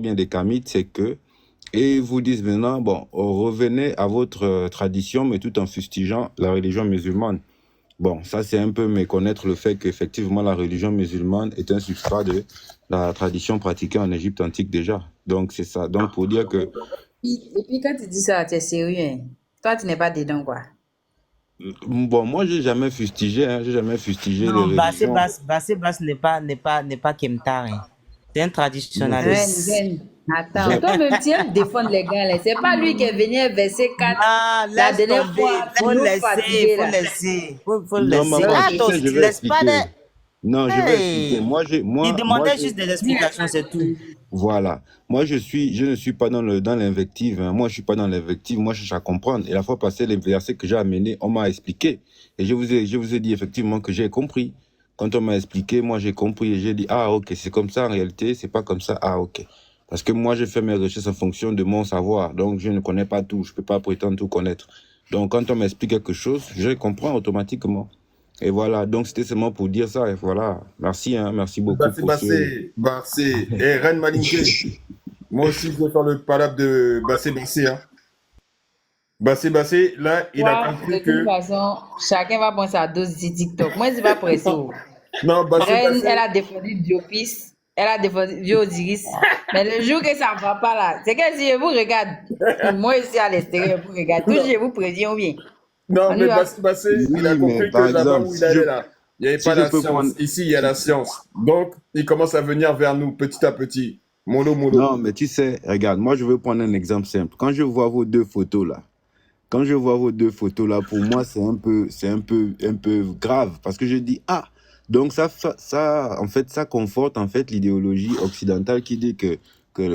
bien des Kamites, c'est que, et ils vous disent maintenant, bon, revenez à votre tradition, mais tout en fustigeant la religion musulmane. Bon, ça, c'est un peu méconnaître le fait qu'effectivement, la religion musulmane est un substrat de la tradition pratiquée en Égypte antique déjà. Donc, c'est ça. Donc, pour dire que, Et puis quand tu dis ça, tu es sérieux, hein? Toi, tu n'es pas dedans, quoi. bon, moi, j'ai jamais fustigé, hein, j'ai jamais fustigé les Non, religions. Bassé Bass n'est pas Kemtar, hein. C'est un Non, c'est, Ren, traditionnaliste. Ren, attends, j'ai, toi-même, tu aimes défendre les gars, là. C'est pas lui qui est venu à verset 4 Ah, la laisse dernière tomber. fois pour nous fatiguer, là. Faut non, laisser. maman, Ah, tu toi sais, aussi, je tu vais laisses pas expliquer. de... Non, je vais expliquer. Hey! Il Moi, demandait juste des explications, c'est tout. voilà. Je ne suis pas dans l'invective, hein. Moi, je suis pas dans l'invective. Moi, je cherche à comprendre. Et la fois passée, les versets que j'ai amenés, on m'a expliqué. Et je vous ai dit effectivement que j'ai compris. Quand on m'a expliqué, moi, j'ai compris et j'ai dit, ah, ok, c'est comme ça en réalité, c'est pas comme ça, ah, ok. Parce que moi, j'ai fait mes recherches en fonction de mon savoir. Donc, je ne connais pas tout. Je peux pas prétendre tout connaître. Donc, quand on m'explique quelque chose, je comprends automatiquement. Et voilà. Donc, c'était seulement pour dire ça. Et voilà. Merci, hein. Merci beaucoup pour ce. Bassé. Et Ren Malinké. Moi aussi, je vais faire le palabre de Bassé, hein. Bassé, là, il a Ouais, de compris toute que. façon, chacun va prendre sa dose de TikTok. Moi, je ne suis pas pressé. Oh. Non, Reine, elle Bassé. a défendu Diopis, elle a défendu Diodiris. Mais le jour que ça ne va pas là, c'est que si je vous regarde, moi ici à l'extérieur, vous regardez, toujours Non, je vous préviens bien. non, On y mais va. Bassé, il a Oui, mais compris que par là-bas exemple, où il allait, là, il n'y avait si pas je la peux prendre. science. Ici, il y a la science. Donc, il commence à venir vers nous petit à petit. Mollo. Non, mais tu sais, regarde, moi je veux prendre un exemple simple. Quand je vois vos deux photos là, pour moi un peu grave parce que je dis ah, donc en fait, ça conforte en fait l'idéologie occidentale qui dit que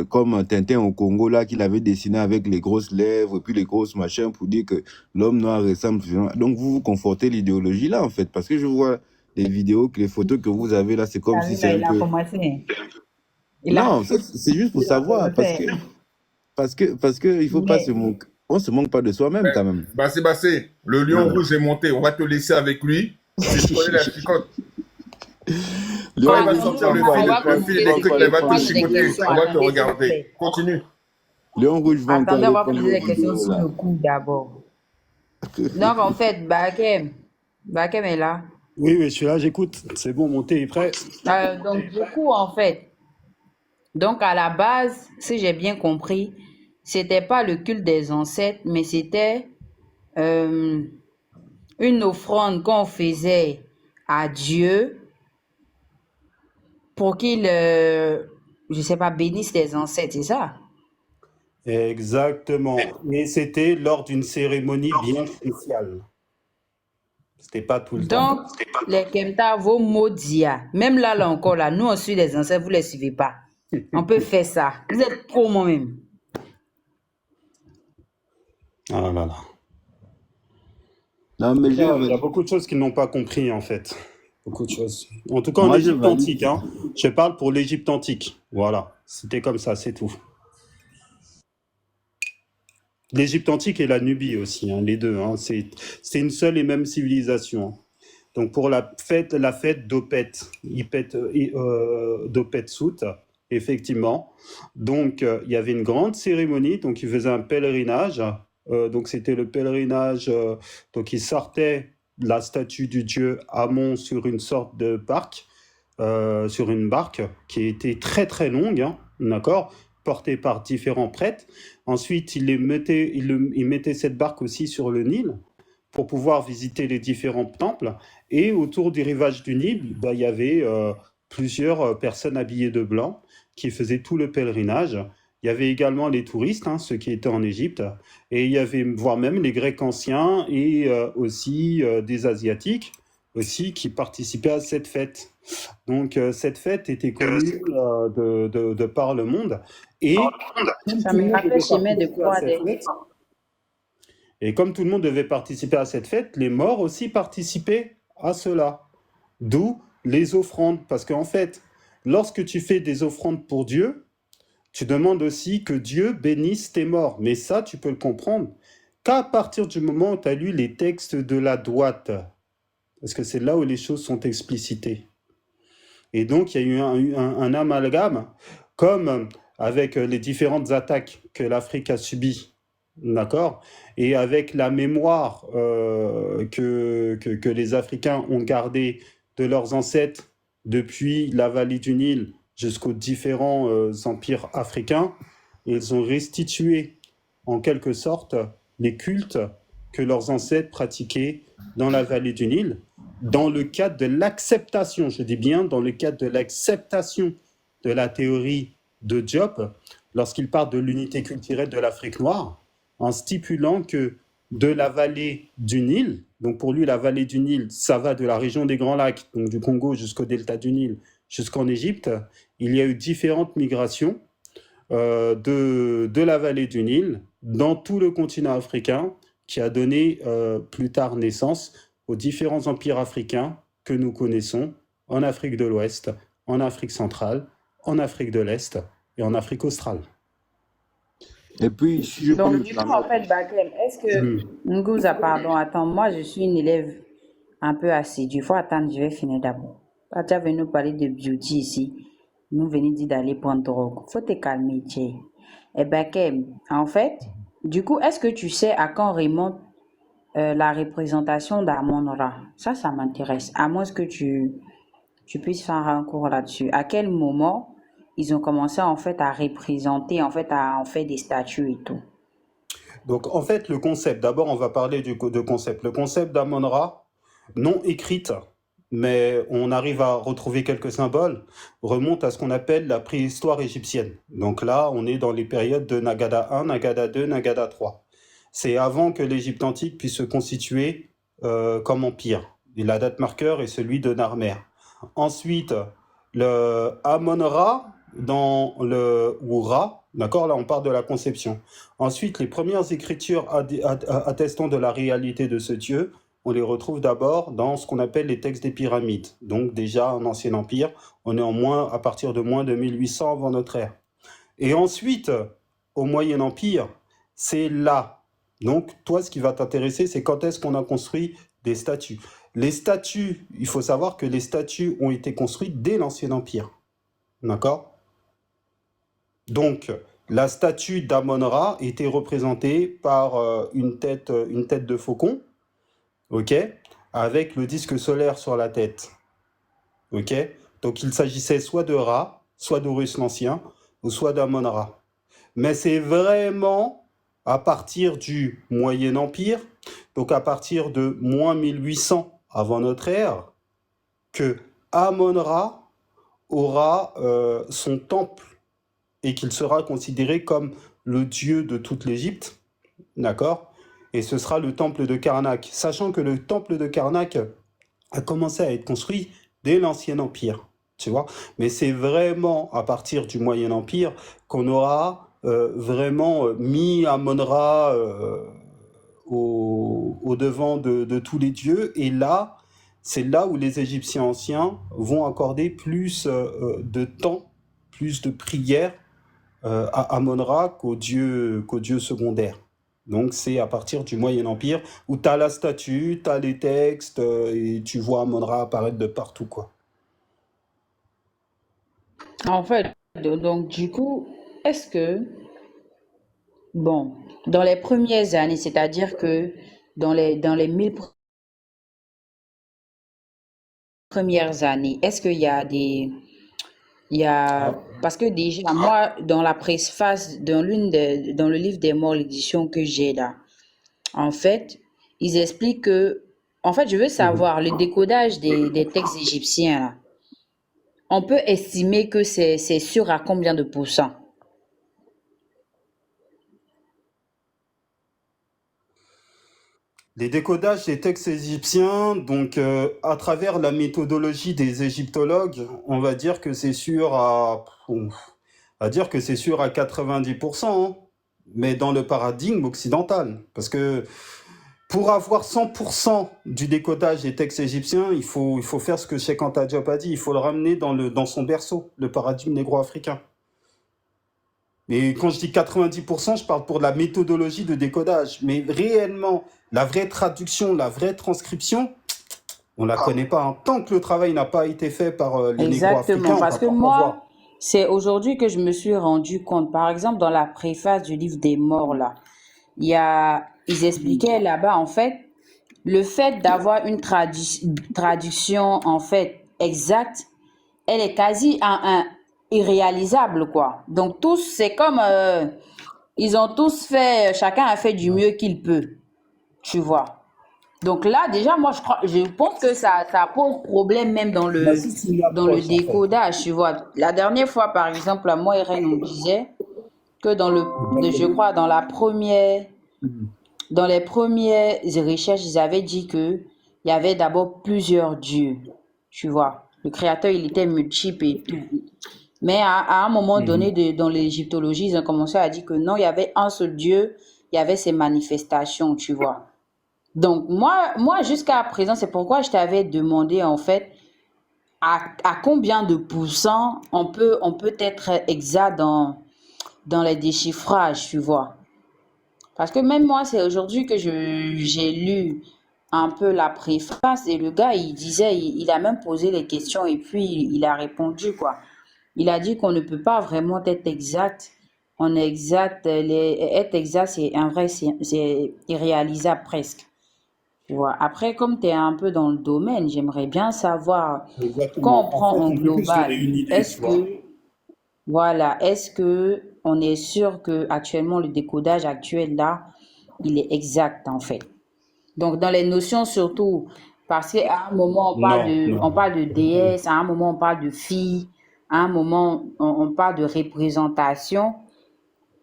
comme Tintin au Congo là, qu'il avait dessiné avec les grosses lèvres et puis les grosses machins pour dire que l'homme noir ressemble. Donc vous confortez l'idéologie là en fait parce que je vois les vidéos, que les photos que vous avez là, c'est comme si David, c'est là, un il a peu. commencé. Il a, Non, c'est juste pour il a savoir commencé. parce que il faut pas se Mais, moquer. On se manque pas de soi-même quand même. Bassé, le lion rouge est monté. On va te laisser avec lui. Tu connais la chicotte. Quand il Léon va Rouge, sortir on va le fil continuer électrique, ce là, il que va te moi j'ai des chicoter. questions. On va te Attendez, s'il vous regarder. plaît. Continue. Léon Rouge va encore Attendez, on aller va prendre poser vos des questions vidéos sur là. le coup d'abord. Donc, en fait, Bakem est là. Oui, je suis là, j'écoute. C'est bon, mon thé est prêt. Donc, du coup, en fait, donc à la base, si j'ai bien compris, c'était pas le culte des ancêtres, mais c'était euh, une offrande qu'on faisait à Dieu pour qu'il, je sais pas, bénisse les ancêtres, c'est ça? Exactement. Et c'était lors d'une cérémonie bien spéciale. C'était pas tout le temps. Donc, les Kemta, vos mots d'IA, même là encore, là, nous on suit les ancêtres, vous ne les suivez pas. On peut faire ça. Vous êtes trop moi-même. Ah là là. Non, mais Il y a beaucoup de choses qu'ils n'ont pas compris, en fait. Beaucoup de choses. En tout cas, en moi je Égypte valide. antique, hein. Je parle pour l'Égypte antique. Voilà. C'était comme ça, c'est tout. L'Égypte antique et la Nubie aussi, hein, les deux. Hein. C'est une seule et même civilisation. Hein. Donc pour la fête d'Opet, d'Opet Sout, effectivement. Donc il y avait une grande cérémonie, donc ils faisaient un pèlerinage. Donc c'était le pèlerinage, donc ils sortaient de la statue du dieu Amon sur une sorte de barque, sur une barque qui était très très longue, hein, d'accord, portée par différents prêtres. Ensuite, ils mettaient cette barque aussi sur le Nil pour pouvoir visiter les différents temples. Et autour du rivage du Nil, il y avait plusieurs personnes habillées de blanc qui faisaient tout le pèlerinage. Il y avait également les touristes, hein, ceux qui étaient en Égypte, et il y avait voire même les Grecs anciens et aussi des Asiatiques aussi qui participaient à cette fête. Donc cette fête était connue de par le monde et comme Ça tout le me monde rappelle devait chemin de participer à croix. cette fête, et comme tout le monde devait participer à cette fête, les morts aussi participaient à cela. D'où les offrandes. Parce qu'en fait, lorsque tu fais des offrandes pour Dieu, tu demandes aussi que Dieu bénisse tes morts. Mais ça, tu peux le comprendre qu'à partir du moment où tu as lu les textes de la droite. Parce que c'est là où les choses sont explicitées. Et donc, il y a eu un amalgame. Comme avec les différentes attaques que l'Afrique a subies, d'accord, et avec la mémoire que les Africains ont gardée de leurs ancêtres depuis la vallée du Nil jusqu'aux différents empires africains, ils ont restitué en quelque sorte les cultes que leurs ancêtres pratiquaient dans la vallée du Nil, dans le cadre de l'acceptation, je dis bien dans le cadre de l'acceptation de la théorie de Diop, lorsqu'il parle de l'unité culturelle de l'Afrique noire, en stipulant que de la vallée du Nil, donc pour lui la vallée du Nil, ça va de la région des Grands Lacs, donc du Congo jusqu'au delta du Nil, jusqu'en Égypte, il y a eu différentes migrations de la vallée du Nil dans tout le continent africain qui a donné plus tard naissance aux différents empires africains que nous connaissons en Afrique de l'Ouest, en Afrique centrale, en Afrique de l'Est et en Afrique australe. Et puis, si je peux Donc, me du coup, en permettre, fait, Bakem, est-ce que Ngouza, pardon, attends, moi, je suis une élève un peu assidue. Il faut attendre, je vais finir d'abord. Quand tu es venu nous parler de beauty ici, nous venons dire d'aller prendre drogue. Faut te calmer, Tché. Et Bakem, en fait, du coup, est-ce que tu sais à quand remonte la représentation d'Amon-Ra? Ça m'intéresse. À moins que tu puisses faire un cours là-dessus. À quel moment ils ont commencé en fait à représenter, en fait, à en faire des statues et tout? Donc en fait, le concept, d'abord on va parler de concept. Le concept d'Amon-Ra, non écrite, mais on arrive à retrouver quelques symboles, remonte à ce qu'on appelle la préhistoire égyptienne. Donc là, on est dans les périodes de Nagada 1, Nagada 2, Nagada 3. C'est avant que l'Égypte antique puisse se constituer comme empire. Et la date marqueur est celui de Narmer. Ensuite, le Amon-Ra dans le ou Ra, d'accord, là on parle de la conception. Ensuite, les premières écritures attestant de la réalité de ce dieu, on les retrouve d'abord dans ce qu'on appelle les textes des pyramides. Donc déjà un ancien empire, on est à partir de moins de 1800 avant notre ère. Et ensuite, au Moyen Empire, c'est là. Donc toi, ce qui va t'intéresser, c'est quand est-ce qu'on a construit des statues. Les statues, il faut savoir que les statues ont été construites dès l'Ancien Empire. D'accord? Donc, la statue d'Amon-Ra était représentée par une tête de faucon, ok, avec le disque solaire sur la tête, ok. Donc, il s'agissait soit de Ra, soit d'Horus l'Ancien, ou soit d'Amon-Ra. Mais c'est vraiment à partir du Moyen Empire, donc à partir de moins 1800 avant notre ère, que Amon-Ra aura son temple et qu'il sera considéré comme le dieu de toute l'Égypte, d'accord? Et ce sera le temple de Karnak, sachant que le temple de Karnak a commencé à être construit dès l'Ancien Empire, tu vois? Mais c'est vraiment à partir du Moyen Empire qu'on aura vraiment mis Amon-Ra au devant de tous les dieux, et là, c'est là où les Égyptiens anciens vont accorder plus de temps, plus de prières à Amon-Ra qu'aux dieux secondaires. Donc c'est à partir du Moyen Empire où tu as la statue, tu as les textes, et tu vois Amon-Ra apparaître de partout, quoi. En fait, donc du coup, est-ce que, bon, dans les premières années, c'est-à-dire que dans les 1000 premières années, est-ce qu'il y a parce que déjà, moi, dans la préface, dans le livre des morts, l'édition que j'ai là, en fait, ils expliquent que, en fait, je veux savoir, le décodage des textes égyptiens, là, on peut estimer que c'est sûr à combien de pourcents? Les décodages des textes égyptiens, donc à travers la méthodologie des égyptologues, on va dire que c'est sûr on va dire que c'est sûr à 90%, hein, mais dans le paradigme occidental. Parce que pour avoir 100% du décodage des textes égyptiens, il faut faire ce que Cheikh Anta Diop a dit, il faut le ramener dans son berceau, le paradigme négro-africain. Mais quand je dis 90%, je parle pour la méthodologie de décodage. Mais réellement, la vraie traduction, la vraie transcription, on la connaît pas. Tant que le travail n'a pas été fait par les Exactement, négro-africains, on parce va que pas moi, pouvoir. C'est aujourd'hui que je me suis rendu compte. Par exemple, dans la préface du livre des morts, là, ils expliquaient là-bas, en fait, le fait d'avoir une traduction, en fait, exacte, elle est quasi irréalisable, quoi. Donc, tous, c'est comme, ils ont tous fait, chacun a fait du mieux qu'il peut, tu vois. Donc là, déjà, moi, je pense que ça pose problème même Bah, si c'est une dans le approche, en fait. décodage, tu vois. La dernière fois, par exemple, moi et Ren, on disait que je crois, Mhm. dans les premières recherches, ils avaient dit que il y avait d'abord plusieurs dieux, tu vois. Le créateur, il était multiple et tout. Mais à un moment donné, Mhm. dans l'égyptologie, ils ont commencé à dire que non, il y avait un seul dieu, il y avait ses manifestations, tu vois. Donc, moi jusqu'à présent, c'est pourquoi je t'avais demandé, en fait, à combien de pourcents on peut être exact dans les déchiffrages, tu vois. Parce que même moi, c'est aujourd'hui que j'ai lu un peu la préface et le gars, il disait, il a même posé les questions et puis il a répondu, quoi. Il a dit qu'on ne peut pas vraiment être exact. On est exact, être exact, c'est un vrai, c'est irréalisable presque. Tu vois. Après, comme tu es un peu dans le domaine, j'aimerais bien savoir, quand on Exactement. En prend fait, en on peut plus se donner global, une idée, est-ce tu vois. que, voilà, est-ce que on est sûr que actuellement le décodage actuel là, il est exact en fait. Donc dans les notions surtout, parce qu'à un moment Non, on non. parle de déesse, à un moment on parle de fille, à un moment on parle de représentation.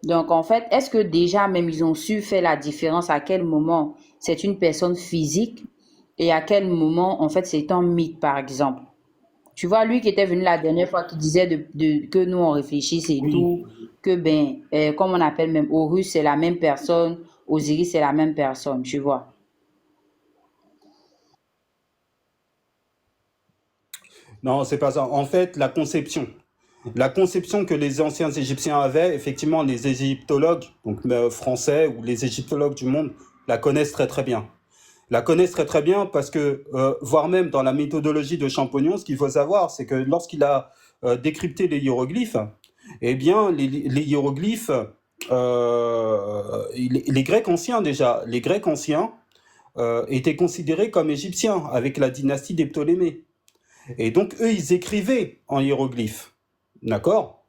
Donc, en fait, est-ce que déjà même ils ont su faire la différence à quel moment c'est une personne physique et à quel moment, en fait, c'est un mythe, par exemple? Tu vois, lui qui était venu la dernière fois, qui disait que nous, on réfléchisse et Oui. tout, que, ben, comme on appelle même Horus, c'est la même personne, Osiris, c'est la même personne, tu vois. Non, c'est pas ça. En fait, la conception que les anciens Égyptiens avaient, effectivement, les égyptologues, donc français ou les égyptologues du monde, la connaissent très très bien. La connaissent très très bien parce que, voire même dans la méthodologie de Champollion, ce qu'il faut savoir, c'est que lorsqu'il a décrypté les hiéroglyphes, eh bien, les hiéroglyphes, les Grecs anciens déjà, les Grecs anciens étaient considérés comme égyptiens avec la dynastie des Ptolémées. Et donc, eux, ils écrivaient en hiéroglyphes. D'accord?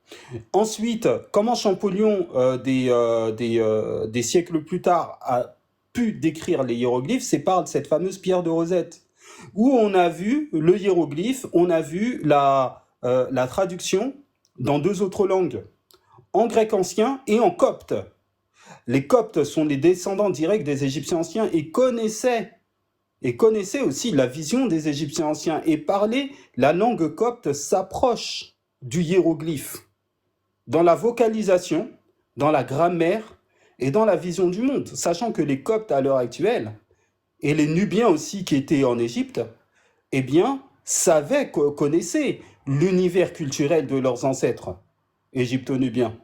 Ensuite, comment Champollion, des siècles plus tard, a pu décrire les hiéroglyphes, c'est par cette fameuse pierre de Rosette, où on a vu le hiéroglyphe, on a vu la traduction dans deux autres langues, en grec ancien et en copte. Les coptes sont les descendants directs des Égyptiens anciens et connaissaient aussi la vision des Égyptiens anciens et parlaient la langue copte s'approche du hiéroglyphe dans la vocalisation, dans la grammaire et dans la vision du monde, sachant que les Coptes à l'heure actuelle, et les Nubiens aussi qui étaient en Égypte, eh bien, connaissaient l'univers culturel de leurs ancêtres égypto-nubiens.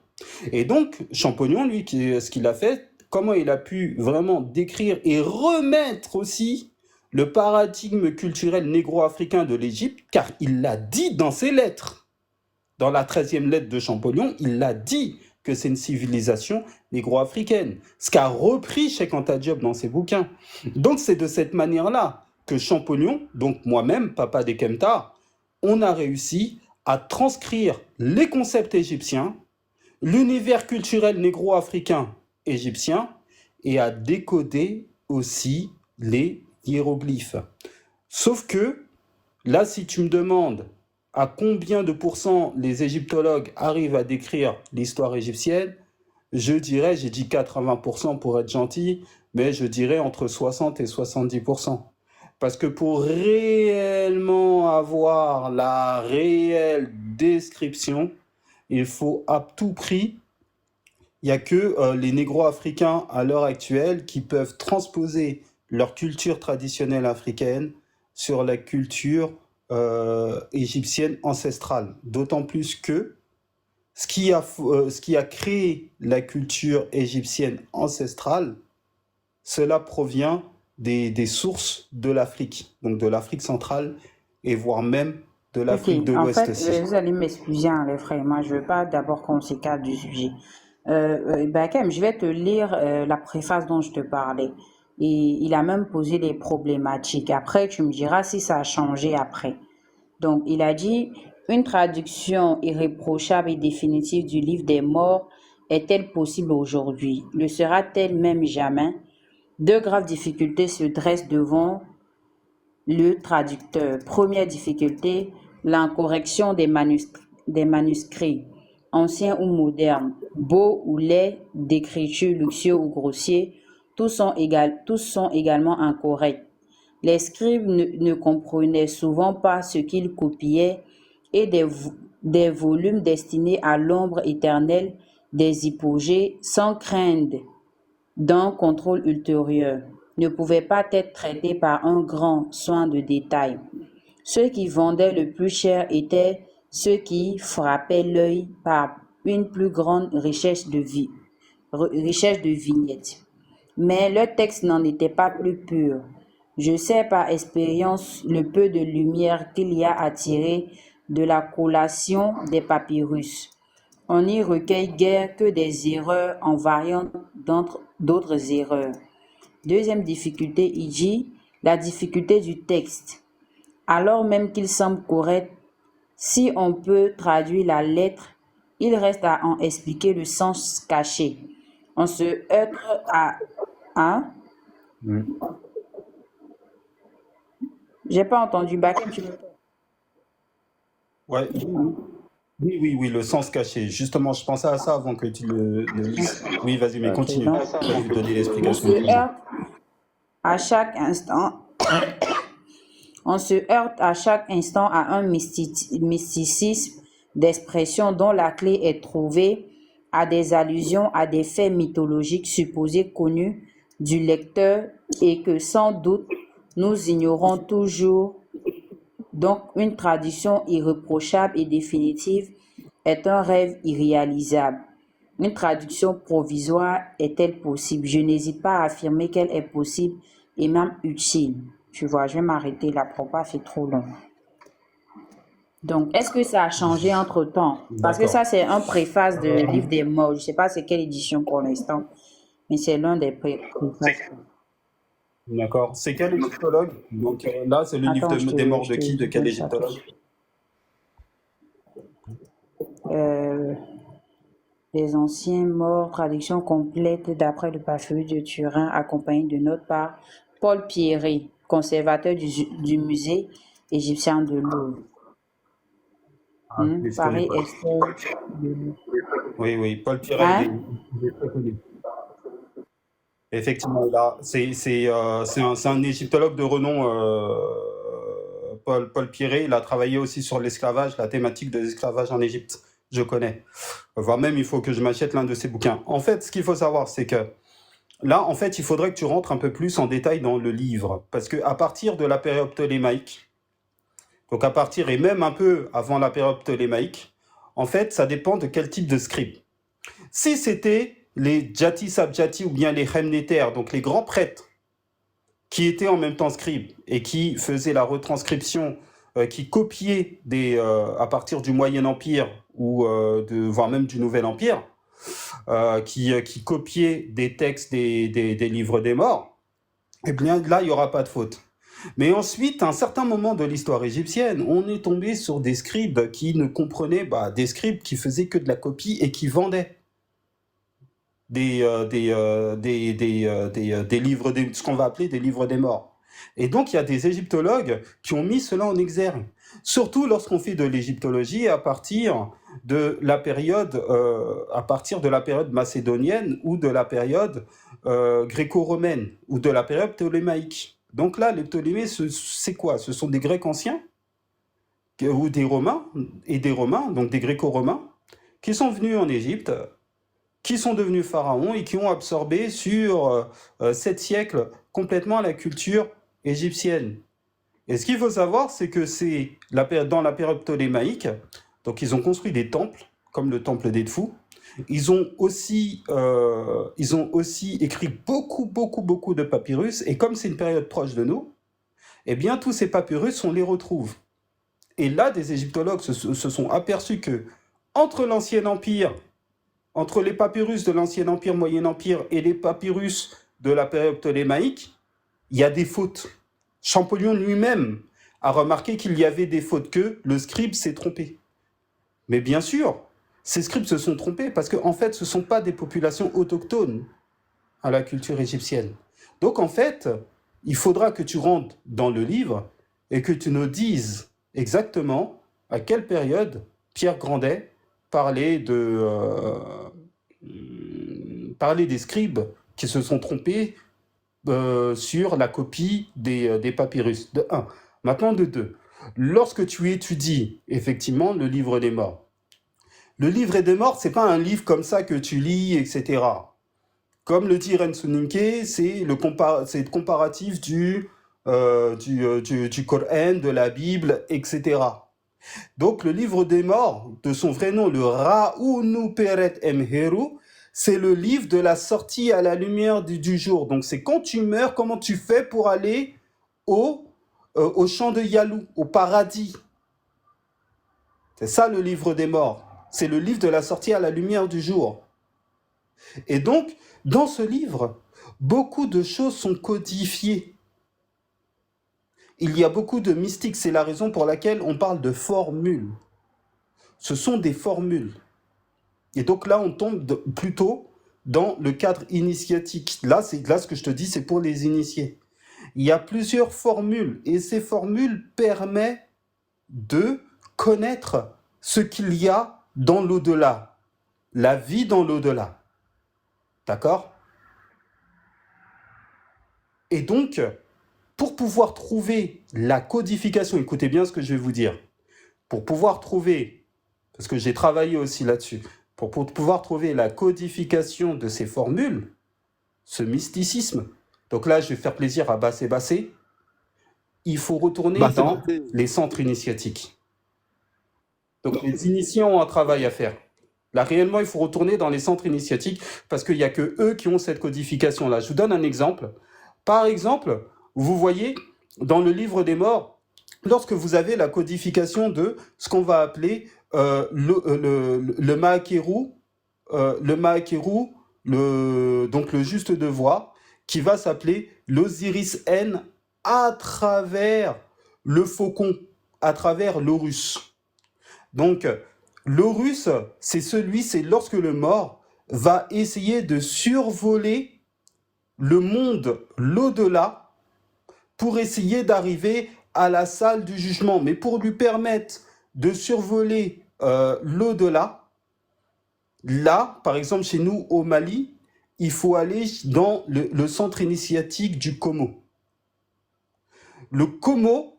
Et donc, Champollion, lui, ce qu'il a fait, comment il a pu vraiment décrire et remettre aussi le paradigme culturel négro-africain de l'Égypte, car il l'a dit dans ses lettres. Dans la 13e lettre de Champollion, il a dit que c'est une civilisation négro-africaine, ce qu'a repris Cheikh Anta Diop dans ses bouquins. Donc c'est de cette manière-là que Champollion, donc moi-même, Papa des Kemta, on a réussi à transcrire les concepts égyptiens, l'univers culturel négro-africain égyptien, et à décoder aussi les hiéroglyphes. Sauf que, là, si tu me demandes à combien de pourcents les égyptologues arrivent à décrire l'histoire égyptienne, je dirais, j'ai dit 80% pour être gentil, mais je dirais entre 60 et 70%. Parce que pour réellement avoir la réelle description, il faut à tout prix, il n'y a que les négro-africains à l'heure actuelle qui peuvent transposer leur culture traditionnelle africaine sur la culture égyptienne ancestrale. D'autant plus que ce qui a créé la culture égyptienne ancestrale, cela provient des sources de l'Afrique, donc de l'Afrique centrale et voire même de Ok, l'Afrique de en l'Ouest fait, aussi. vous allez m'excuser, hein, les frères. Moi, je veux pas d'abord qu'on s'écarte du sujet. Bakem, je vais te lire la préface dont je te parlais. Et il a même posé des problématiques. Après, tu me diras si ça a changé après. Donc, il a dit, une traduction irréprochable et définitive du livre des morts est-elle possible aujourd'hui? Le sera-t-elle même jamais? Deux graves difficultés se dressent devant le traducteur. Première difficulté, l'incorrection des manuscrits, anciens ou modernes, beaux ou laids, d'écriture luxueux ou grossiers, tous sont également incorrects. Les scribes ne comprenaient souvent pas ce qu'ils copiaient et des volumes destinés à l'ombre éternelle des hypogées, sans crainte d'un contrôle ultérieur, ne pouvaient pas être traités par un grand soin de détail. Ceux qui vendaient le plus cher étaient ceux qui frappaient l'œil par une plus grande richesse de vignettes. Mais leur texte n'en était pas plus pur. Je sais par expérience le peu de lumière qu'il y a à tirer de la collation des papyrus. On n'y recueille guère que des erreurs en variant d'autres erreurs. Deuxième difficulté, il dit la difficulté du texte. Alors même qu'il semble correct, si on peut traduire la lettre, il reste à en expliquer le sens caché. On se heurte à... Hein? Mm. J'ai pas entendu Bakem, tu Ouais, oui, le sens caché. Justement, je pensais à ça avant que tu le lises. Oui, vas-y, mais Ok, continue. donc, Je vais lui donner on l'explication. se heurte à chaque instant On se heurte à chaque instant à un mysticisme d'expression dont la clé est trouvée, à des allusions à des faits mythologiques supposés connus du lecteur et que sans doute nous ignorons toujours. Donc une tradition irréprochable et définitive est un rêve irréalisable. Une traduction provisoire est-elle possible? Je n'hésite pas à affirmer qu'elle est possible et même utile. Tu vois, je vais m'arrêter là pour pas faire trop long. Donc, est-ce que ça a changé entre-temps? Parce que ça, D'accord. c'est un préface de Livre des Morts. Je ne sais pas c'est quelle édition pour l'instant, mais c'est l'un des préfaces. D'accord. C'est quel égyptologue? Donc là, c'est le livre Attends, des morts de je qui? te De quel donne ça tout de égyptologue? suite. Les anciens morts, traduction complète d'après le papyrus de Turin, accompagné de notes par Paul Pierret, conservateur du musée égyptien de Louvre. Oui, je connais Paris pas. Esther de Louvre. Oui, Paul Piret, Hein? il est très connu. Effectivement, là, c'est un égyptologue de renom, Paul Piret. Il a travaillé aussi sur l'esclavage, la thématique de l'esclavage en Égypte. Je connais. Voire même, il faut que je m'achète l'un de ses bouquins. En fait, ce qu'il faut savoir, c'est que là, en fait, il faudrait que tu rentres un peu plus en détail dans le livre. Parce qu'à partir de la période ptolémaïque, donc à partir et même un peu avant la période ptolémaïque, en fait, ça dépend de quel type de scribe. Si c'était les Jati Sabjati ou bien les Khemneter, donc les grands prêtres, qui étaient en même temps scribes et qui faisaient la retranscription, qui copiaient à partir du Moyen Empire ou voire même du Nouvel Empire, qui copiaient des textes des livres des morts, eh bien là, il n'y aura pas de faute. Mais ensuite, à un certain moment de l'histoire égyptienne, on est tombé sur des scribes qui ne comprenaient, des scribes qui faisaient que de la copie et qui vendaient des livres, ce qu'on va appeler des livres des morts. Et donc, il y a des égyptologues qui ont mis cela en exergue. Surtout lorsqu'on fait de l'égyptologie à partir de la période macédonienne ou de la période gréco-romaine ou de la période ptolémaïque. Donc là, les Ptolémées, c'est quoi? Ce sont des Grecs anciens ou des Romains, donc des Gréco-romains, qui sont venus en Égypte, qui sont devenus pharaons et qui ont absorbé sur 7 siècles complètement la culture égyptienne. Et ce qu'il faut savoir, c'est que c'est dans la période ptolémaïque, donc ils ont construit des temples, comme le temple d'Edfu. Ils ont aussi écrit beaucoup de papyrus, et comme c'est une période proche de nous, eh bien tous ces papyrus, on les retrouve. Et là, des égyptologues se sont aperçus que entre l'Ancien Empire, entre les papyrus de l'Ancien Empire, Moyen Empire et les papyrus de la période ptolémaïque, il y a des fautes. Champollion lui-même a remarqué qu'il y avait des fautes, que le scribe s'est trompé. Mais bien sûr, ces scribes se sont trompés parce qu'en fait, ce ne sont pas des populations autochtones à la culture égyptienne. Donc en fait, il faudra que tu rentres dans le livre et que tu nous dises exactement à quelle période Pierre Grandet parlait des scribes qui se sont trompés sur la copie des papyrus, de 1. Maintenant, de 2. Lorsque tu étudies effectivement le livre des morts, le livre des morts, c'est pas un livre comme ça que tu lis, etc. Comme le dit Rensuninke, c'est le comparatif du Coran, de la Bible, etc. Donc le livre des morts, de son vrai nom, le Ra'unu Peret Emheru, c'est le livre de la sortie à la lumière du jour. Donc c'est quand tu meurs, comment tu fais pour aller au champ de Yalou, au paradis. C'est ça le livre des morts. C'est le livre de la sortie à la lumière du jour. Et donc, dans ce livre, beaucoup de choses sont codifiées. Il y a beaucoup de mystiques, c'est la raison pour laquelle on parle de formules. Ce sont des formules. Et donc là, on tombe plutôt dans le cadre initiatique. Là, ce que je te dis, c'est pour les initiés. Il y a plusieurs formules, et ces formules permettent de connaître ce qu'il y a dans l'au-delà, la vie dans l'au-delà. D'accord ? Et donc, pour pouvoir trouver la codification, écoutez bien ce que je vais vous dire, pour pouvoir trouver, parce que j'ai travaillé aussi là-dessus, pour pouvoir trouver la codification de ces formules, ce mysticisme, donc là, je vais faire plaisir à Bassé Bassé, il faut retourner dans les centres initiatiques. Donc, les initiés ont un travail à faire. Là, réellement, il faut retourner dans les centres initiatiques parce qu'il n'y a que eux qui ont cette codification-là. Je vous donne un exemple. Par exemple, vous voyez, dans le livre des morts, lorsque vous avez la codification de ce qu'on va appeler le Maakeru, donc le juste de voix, qui va s'appeler l'Osiris N à travers le faucon, à travers l'Horus. Donc, l'Horus, c'est lorsque le mort va essayer de survoler le monde, l'au-delà, pour essayer d'arriver à la salle du jugement. Mais pour lui permettre de survoler l'au-delà, là, par exemple, chez nous, au Mali, il faut aller dans le centre initiatique du Komo. Le Komo,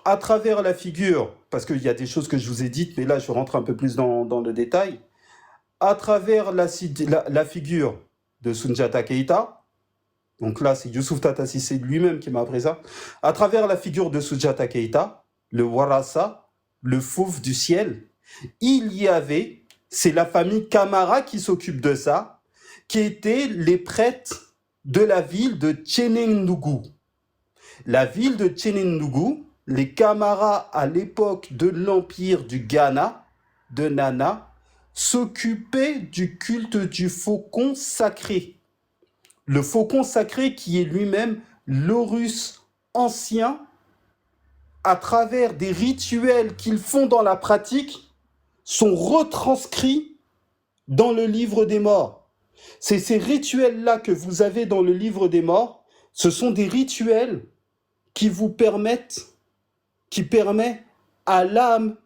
à travers la figure, parce qu'il y a des choses que je vous ai dites, mais là, je rentre un peu plus dans le détail, à travers la figure de Soundiata Keïta, donc là, c'est Youssouf Tata Cissé lui-même qui m'a appris ça, à travers la figure de Soundiata Keïta, le Warassa, le fauve du ciel, il y avait, c'est la famille Camara qui s'occupe de ça, qui étaient les prêtres de la ville de Tchénéndougou. La ville de Tchénéndougou, les Camara à l'époque de l'empire du Ghana, de Nana, s'occupaient du culte du faucon sacré. Le faucon sacré qui est lui-même l'Horus ancien, à travers des rituels qu'ils font dans la pratique, sont retranscrits dans le livre des morts. C'est ces rituels-là que vous avez dans le livre des morts, ce sont des rituels qui permettent à l'âme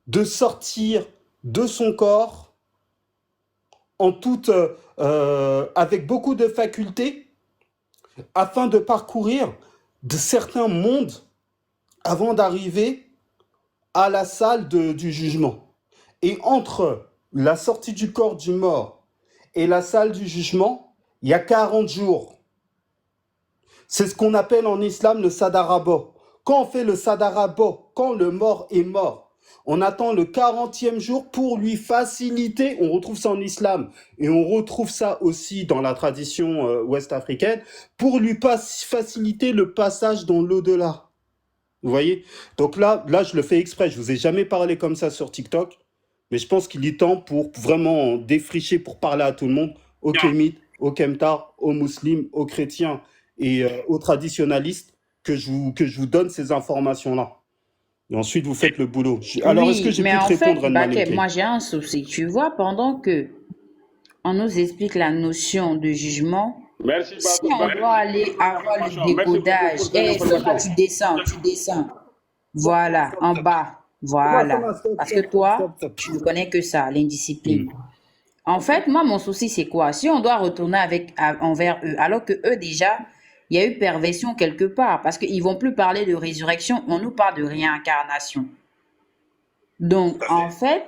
de sortir de son corps avec beaucoup de facultés afin de parcourir de certains mondes avant d'arriver à la salle du jugement. Et entre la sortie du corps du mort et la salle du jugement, il y a 40 jours. C'est ce qu'on appelle en islam le sadarabo. Quand on fait le sadarabo, quand le mort est mort, on attend le 40e jour pour lui faciliter, on retrouve ça en islam, et on retrouve ça aussi dans la tradition ouest-africaine, pour lui faciliter le passage dans l'au-delà. Vous voyez? Donc là, je le fais exprès. Je vous ai jamais parlé comme ça sur TikTok, mais je pense qu'il est temps pour vraiment défricher, pour parler à tout le monde, aux kémites, aux kemtars, aux musulmans, aux chrétiens et aux traditionalistes, que je vous donne ces informations-là. Et ensuite, vous faites le boulot. Alors, est-ce que Oui, j'ai mais pu te en fait, répondre, Baket, Anne-Malinké? moi j'ai un souci. Tu vois, pendant que on nous explique la notion de jugement, Merci, si on doit aller pour avoir le l'information. Merci beaucoup décodage, pour cette et c'est là, information. tu descends. Voilà, en bas. Thomas, Voilà. Thomas, stop, Parce que stop, stop, toi, stop, stop. tu ne connais que ça, l'indiscipline. Hmm. En fait, moi, mon souci, c'est quoi? Si on doit retourner envers eux, alors que eux, déjà, il y a eu perversion quelque part, parce qu'ils vont plus parler de résurrection, on nous parle de réincarnation. Donc, en fait,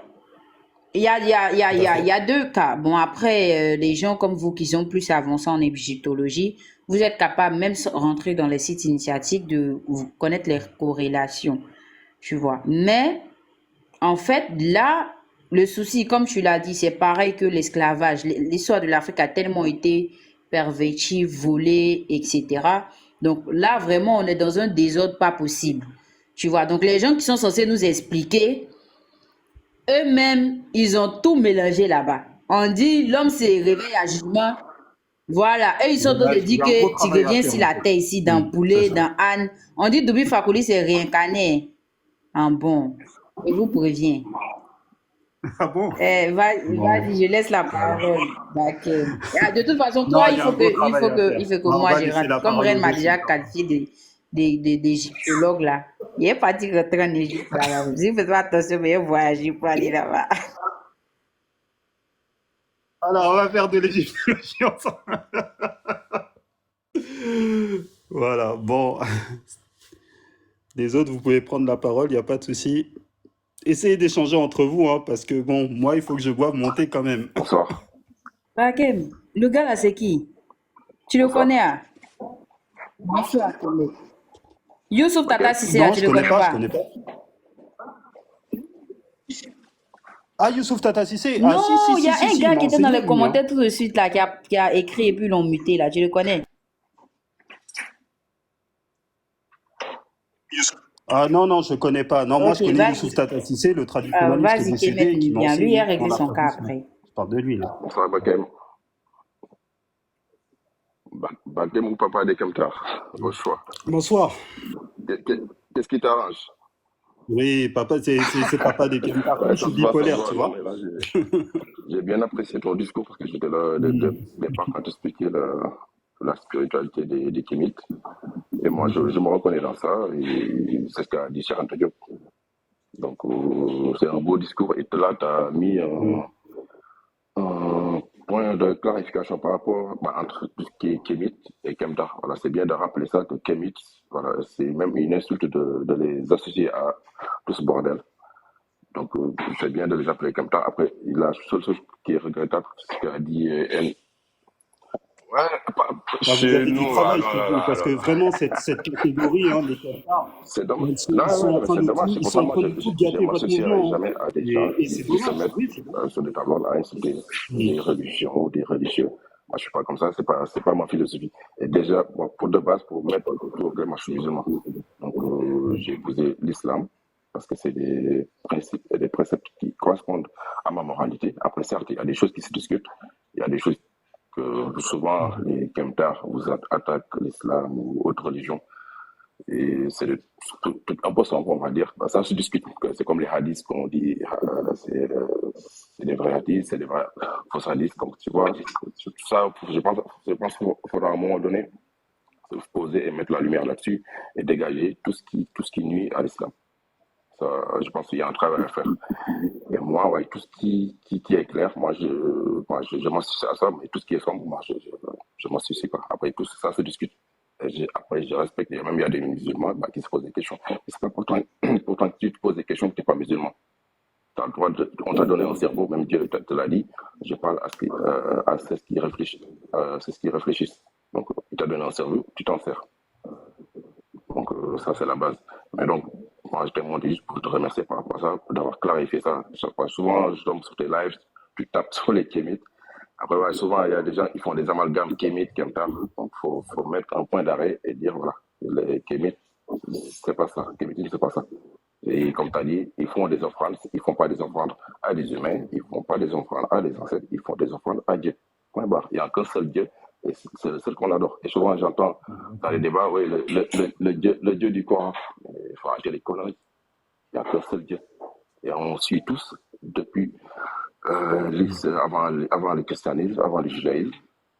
il y a deux cas. Bon, après, les gens comme vous qui sont plus avancés en égyptologie, vous êtes capable, même sans rentrer dans les sites initiatiques, de vous connaître les corrélations, tu vois. Mais, en fait, là, le souci, comme tu l'as dit, c'est pareil que l'esclavage. L'histoire de l'Afrique a tellement été pervertie, volée, etc. Donc là, vraiment, on est dans un désordre pas possible. Tu vois, donc les gens qui sont censés nous expliquer, eux-mêmes, ils ont tout mélangé là-bas. On dit, l'homme s'est réveillé à jugement. Voilà, eux, ils sont en train de Il y dire a un gros que tu travail à reviens faire sur la encore. terre ici, dans C'est Poulet, ça. dans Anne. On dit, Doubi Fakouli s'est réincarné. En bon, je vous préviens. Ah bon? Vas-y, je laisse la parole. Bakem. De toute façon, Non, toi, il y a un gros travail à faire. il faut que On moi, va je laisser rentre. la Comme parole Reine aux m'a autres. déjà qualifié d'égyptologue là. Il est parti rentrer en Égypte là. Si vous faites pas attention, mais il voyager pour aller là-bas. Alors, on va faire de l'égyptologie ensemble. Voilà, bon. Les autres, vous pouvez prendre la parole, il n'y a pas de souci. Essayez d'échanger entre vous, hein, parce que bon, moi, il faut que je boive monter quand même. Bonsoir. Bakem, le gars là, c'est qui? Tu le Bonsoir. connais, hein? Bonsoir, Télé. Youssouf Ok. Tata Sissé, Non, tu je le connais connais pas, je pas? connais pas. Ah, Youssouf Tata Cissé. Ah, Non, il y a un il gars m'a qui était dans enseigné, les lui, hein. commentaires tout de suite là, qui a écrit et puis l'ont muté là, tu le connais? Ah non, non, je connais pas. Non, moi, Ok, je connais vas-y. Youssouf Tata Cissé, le traditionnaliste Vas-y, décédé, Kemet, qui il m'a vient. Lui, il a enseigné réglé en son cas affairisme. après. Je parle de lui, là. Bonsoir, Bakem. Bakem ou papa des Kemtar, au choix. Bonsoir. Qu'est-ce qui t'arrange? Oui, papa, c'est papa des Kemtar. Comme Ouais, je ça suis se voit, ça se bipolaire, tu voit. Non, vois. mais là, j'ai bien apprécié ton discours parce que j'étais là dès départ quand tu expliquais la spiritualité des Kémites. Et moi, je me reconnais dans ça et c'est ce qu'a dit Cheikh Anta Diop. Donc, c'est un beau discours et là, tu as mis un point de clarification par rapport entre tout ce qui est Kémite et Kemtar. Voilà, c'est bien de rappeler ça que Kémite, voilà, c'est même une insulte de les associer à tout ce bordel. Donc, c'est bien de les appeler Kemtar. Après, la seule chose qui est regrettable, c'est ce qu'a dit ouais, Ah, vous chez avez du nous, travail chez vous, parce que vraiment, cette catégorie, hein, les Kemtar, c'est dommage. ils sont en Mais train c'est de dommage. tout, C'est ils pour sont ça en que moi, train de tout je gâter votre m'associerai mouvement, hein. jamais à des gens Et c'est qui se dommage, mettent oui, c'est dommage. sur des tableaux à insulter des religions ou des religieux. Moi, je suis pas comme ça. C'est pas ma philosophie. Et déjà, bon, pour de base, pour mettre au clair, moi, je suis musulman. Donc, j'ai épousé l'islam parce que c'est des principes et des préceptes qui correspondent à ma moralité. Après, certes, il y a des choses qui se discutent. Il y a des choses que souvent les Kemtar vous attaquent l'islam ou autre religion. Et c'est un peu sombre, on va dire. Ben, ça se discute. C'est comme les hadiths qu'on dit, c'est des vrais hadiths, c'est des vrais fausses hadiths. Donc, tu vois, tout ça, je pense qu'il faudra à un moment donné se poser et mettre la lumière là-dessus et dégager tout ce qui nuit à l'islam. Ça, je pense qu'il y a un travail à faire. Et moi, ouais, tout ce qui est clair, je m'associe à ça, mais tout ce qui est sombre, moi, je m'associe pas. Après, tout ça se discute. Après, je respecte. Et même, il y a des musulmans qui se posent des questions. Mais c'est pas pourtant que tu te poses des questions que tu n'es pas musulman. On t'a donné un cerveau, même Dieu te l'a dit. Je parle à ceux qui réfléchissent. C'est ce qui réfléchissent. Donc, il t'a donné un cerveau, tu t'en sers. Donc, ça, c'est la base. Mais donc, moi, je t'ai montré juste pour te remercier par rapport à ça, d'avoir clarifié ça. Chaque fois, souvent, je tombe sur tes lives, tu tapes sur les kémites. Après, ouais, souvent, il y a des gens qui font des amalgames kémites, kemtar. Donc, faut mettre un point d'arrêt et dire, voilà, les kémites, C'est pas ça. Kémitisme, c'est pas ça. Et comme tu as dit, ils font des offrandes, ils font pas des offrandes à des humains, ils font pas des offrandes à des ancêtres, ils font des offrandes à Dieu. Point barre. Il n'y a qu'un seul Dieu, et c'est le seul qu'on adore. Et souvent, j'entends dans les débats, oui, le Dieu du Coran. Il faut arrêter les conneries. Il n'y a qu'un seul Dieu. Et on suit tous depuis avant le christianisme, avant le judaïsme.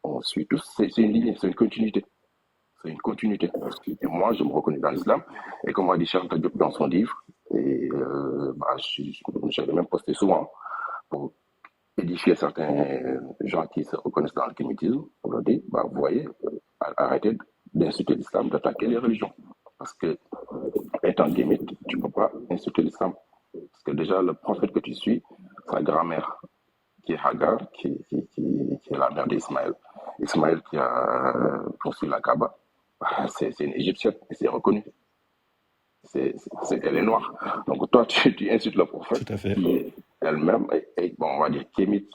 On suit tous. C'est une lignée, c'est une continuité. C'est une continuité. Et moi, je me reconnais dans l'islam. Et comme a dit Charles Diop dans son livre, et j'avais même posté souvent pour édifier certains gens qui se reconnaissent dans le kémitisme, pour leur dire, vous voyez, arrêtez d'insulter l'islam, d'attaquer les religions. Parce que, étant kémite, tu ne peux pas insulter l'islam. Parce que déjà, le prophète que tu suis, sa grand-mère, qui est Hagar, qui est la mère d'Ismaël. Ismaël qui a construit la Kaaba, c'est une Égyptienne, et c'est reconnu. Elle est noire. Donc toi, tu insultes le prophète, Tout à fait. qui est elle-même, et bon, on va dire kémite.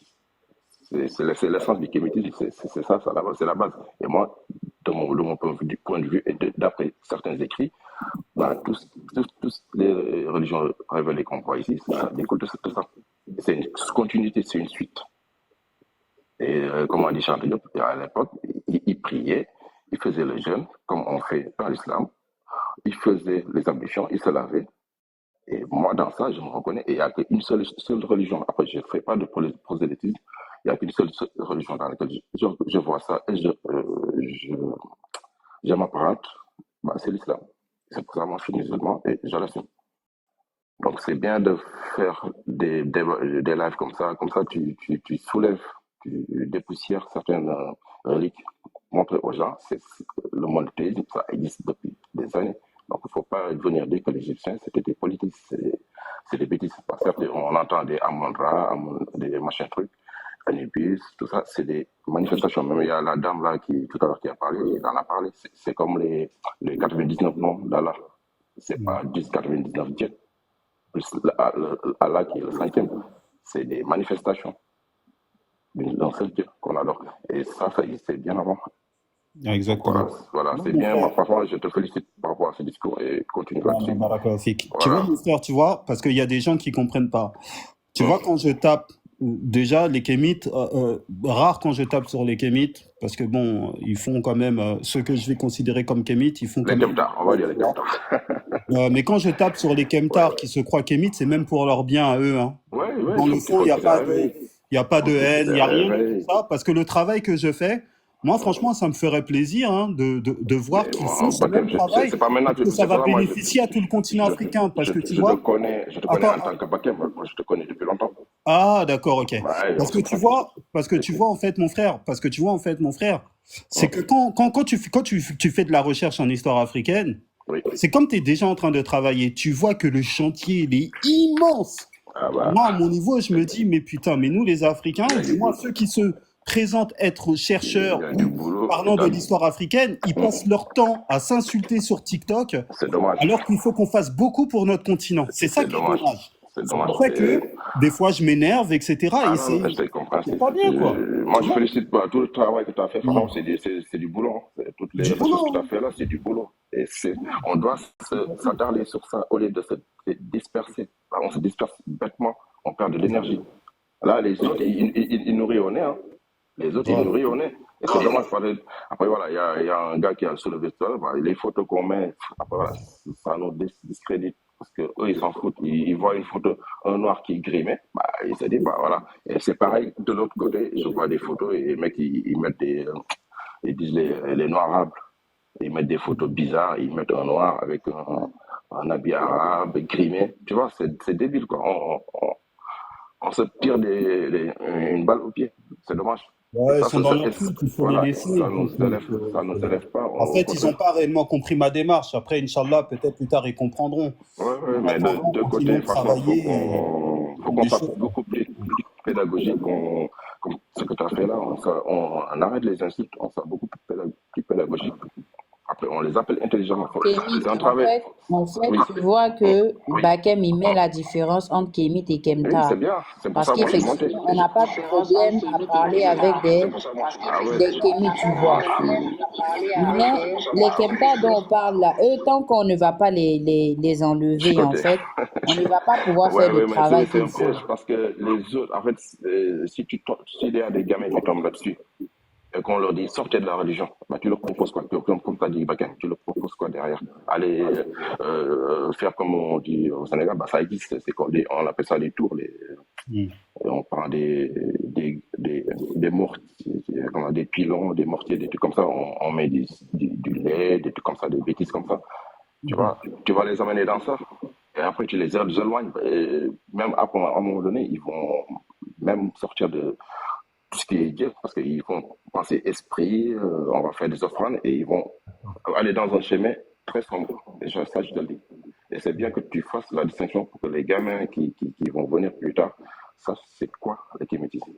C'est l'essence du kémitisme, c'est ça, c'est la base. Et moi, de mon point de vue, et d'après certains écrits, tous les religions révélées qu'on voit ici, ça découle de ça. C'est une continuité, c'est une suite. Et comme on dit Chantal Diop, à l'époque, il priait, il faisait le jeûne, comme on fait dans l'islam. Il faisait les ablutions, il se lavait. Et moi, dans ça, je me reconnais. Et il n'y a qu'une seule religion. Après, je ne fais pas de prosélytisme. Il n'y a qu'une seule religion dans laquelle je vois ça et je m'apparente. C'est l'islam. C'est pour ça que moi, je suis musulman et je l'assume. Donc, c'est bien de faire des lives comme ça. Comme ça, tu soulèves, tu dépoussières certaines reliques. Montrer aux gens, le monothéisme, ça existe depuis des années. Donc, il ne faut pas venir dire que les Égyptiens, c'était des politiques, c'est des bêtises. Certes, on entend des Amon-Ra, des machins trucs, Anubis, tout ça, c'est des manifestations. Même il y a la dame là qui, tout à l'heure, qui a parlé, il en a parlé. C'est comme les 99 noms d'Allah. C'est pas 99 dieux. Plus Allah qui est le cinquième. C'est des manifestations d'un seul Dieu qu'on adore. Et ça existait bien avant. Exactement. Voilà, c'est bien. Moi, franchement, je te félicite par rapport à ce discours et continue là-dessus. Tu vois, l'histoire, tu vois, parce qu'il y a des gens qui comprennent pas. Tu vois, quand je tape, déjà, les kémites, rare quand je tape sur les kémites, parce que bon, ils font quand même, ce que je vais considérer comme kémites, ils font quand Les même... Kemtars, on va dire les Kemtars. mais quand je tape sur les Kemtars qui se croient kémites, c'est même pour leur bien à eux. Hein. Dans le fond, il n'y a pas de haine, il n'y a rien de tout ça, parce que le travail que je fais, moi, franchement, ça me ferait plaisir de voir qu'ils font ce même travail et que ça va bénéficier à tout le continent africain. Parce que tu vois... Je te connais en tant que Bakem, moi je te connais depuis longtemps. Ah, d'accord, ok. Parce que tu vois, en fait, mon frère, c'est que quand tu fais de la recherche en histoire africaine, c'est comme tu es déjà en train de travailler, tu vois que le chantier, il est immense. Moi, à mon niveau, je me dis, mais putain, mais nous, les Africains, moi, ceux qui se présentent être chercheurs parlant de l'histoire africaine, ils passent leur temps à s'insulter sur TikTok, alors qu'il faut qu'on fasse beaucoup pour notre continent. C'est ça qui est dommage. C'est pour ça que des fois je m'énerve, etc. Et c'est pas bien, quoi. Moi, je félicite tout le travail que tu as fait. Franchement, c'est du boulot. Toutes les choses que tu as fait là, c'est du boulot. Et on doit s'attarder sur ça au lieu de se disperser. On se disperse bêtement, on perd de l'énergie. Là, les autres, ils nous rient au nez. Hein. Les autres, ils nous rient au nez. Et c'est dommage. Après, voilà, il y a un gars qui a soulevé ça. Les photos qu'on met, après, voilà, ça nous discrédite. Parce qu'eux, ils s'en foutent. Ils voient une photo, un noir qui grimait. Ils se disent, voilà. Et c'est pareil, de l'autre côté, je vois des photos et les mecs, ils mettent ils disent les noirs arabes. Ils mettent des photos bizarres. Ils mettent un noir avec un habit arabe, grimé. Tu vois, c'est débile, quoi. On se tire une balle au pied. C'est dommage. Ouais, ils sont dans leur truc, il faut les laisser. Ça nous élève pas. En fait, ils n'ont pas réellement compris ma démarche. Après, Inch'Allah, peut-être plus tard, ils comprendron. Ouais, mais de deux côtés, franchement, il faut qu'on fasse beaucoup plus pédagogique. Comme ce que tu as fait là, on arrête les insultes, on soit beaucoup plus pédagogique. Après, on les appelle intelligemment. Kémit, C'est un travail. en fait, Oui, tu vois que oui. Bakem, il met la différence entre Kémit et Oui, c'est Kemtar. bien. C'est pour Parce ça que moi, je suis monté. qu'effectivement, on n'a pas de problème à parler avec Ah ouais, des Kémit, tu vois. Mais les Kemtar dont on parle là, eux, tant qu'on ne va pas les enlever, en chicoté. fait, on ne va pas pouvoir Ouais, faire le ouais, mais travail c'est un qu'il faut. piège parce que les autres, en fait, s'il y a des gamins qui tombent là-dessus et qu'on leur dit sortez de la religion, bah, tu leur proposes quoi? Comme tu as dit, Bakken, tu leur proposes quoi derrière? Aller faire comme on dit au Sénégal, bah, ça existe, on appelle ça des tours, Mm. on prend des mortiers, des pilons, des mortiers, des trucs comme ça, on met du lait, des trucs comme ça, des bêtises comme ça. Mhm. Tu vas les amener dans ça. Et après, tu les éloignes. Et même après, à un moment donné, ils vont même sortir de tout ce qui est Dieu, parce qu'ils vont penser esprit, on va faire des offrandes, et ils vont aller dans un chemin très sombre. Et ça, je te le dis. Et c'est bien que tu fasses la distinction pour que les gamins qui vont venir plus tard sachent c'est quoi le kémétisme.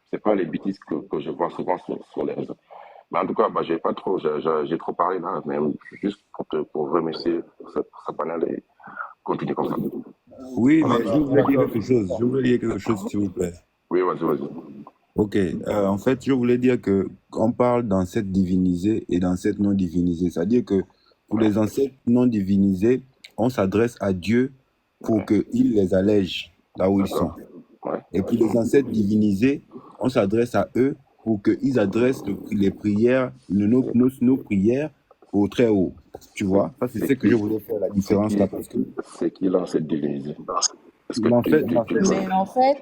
C'est pas les bêtises que je vois souvent sur les réseaux. Mais en tout cas, bah, j'ai trop parlé là, mais juste pour remercier pour ce panel et continuer comme ça. Oui, mais Voilà, je voulais dire d'accord. quelque chose. Je voulais dire quelque chose, s'il vous plaît. Oui, vas-y, vas-y. Ok, en fait, je voulais dire que on parle d'ancêtres divinisés et d'ancêtres non divinisés. C'est-à-dire que pour les ancêtres non divinisés, on s'adresse à Dieu pour qu'il les allège là où ils sont. Ouais. Et pour les ancêtres divinisés, on s'adresse à eux pour qu'ils adressent les prières, nos prières au très haut. Tu vois, ça c'est ce que je voulais faire la différence là parce que C'est qui l'ancêtre divinisé? Est-ce que l'ancêtre, tu peux... Mais en fait,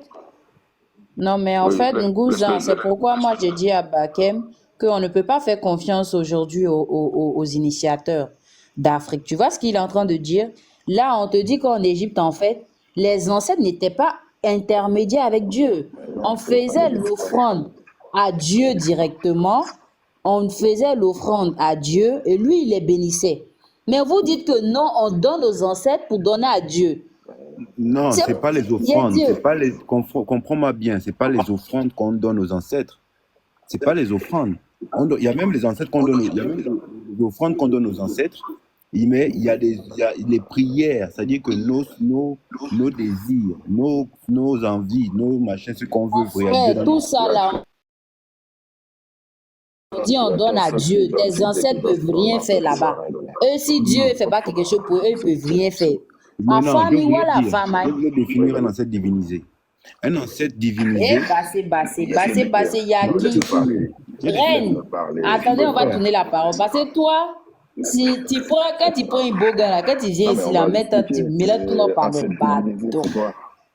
non, mais en Oui, fait, laisse-le Ngouza, c'est dire. pourquoi moi j'ai dit à Bakem qu'on ne peut pas faire confiance aujourd'hui aux initiateurs d'Afrique. Tu vois ce qu'il est en train de dire? Là, on te dit qu'en Égypte, en fait, les ancêtres n'étaient pas intermédiaires avec Dieu. On faisait l'offrande à Dieu directement, on faisait l'offrande à Dieu et lui, il les bénissait. Mais vous dites que non, on donne aux ancêtres pour donner à Dieu. non, C'est c'est pas les il y a offrandes, c'est Dieu. pas les, comprends-moi bien, c'est pas les offrandes qu'on donne aux ancêtres, c'est pas les offrandes. Il y a même les ancêtres qu'on donne, il y a même les offrandes qu'on donne aux ancêtres, mais il y a les prières, c'est-à-dire que nos désirs, nos envies, nos machins, ce qu'on veut réaliser Frère, dans tout notre ça là, on dit on donne à Dieu. Tes ancêtres ne peuvent rien faire là-bas. Eux, si Dieu ne fait pas quelque chose pour eux, ils ne peuvent rien faire. Ma Maintenant, famille, voilà, femme. je voulais définir un ancêtre divinisé. Un ancêtre divinisé, Eh, bassé, Laisse-le il y a laisse-le qui? finir. J'ai défini. Reine. me parler. Attendez, on va Frère, tourner la parole. Parce que toi, si tu prends, quand tu prends une beau gars là, quand tu viens Non, mais ici, on là, va maintenant, tu expliquer. mélanges tout par le Ancêtre divinisé, bâton. c'est quoi?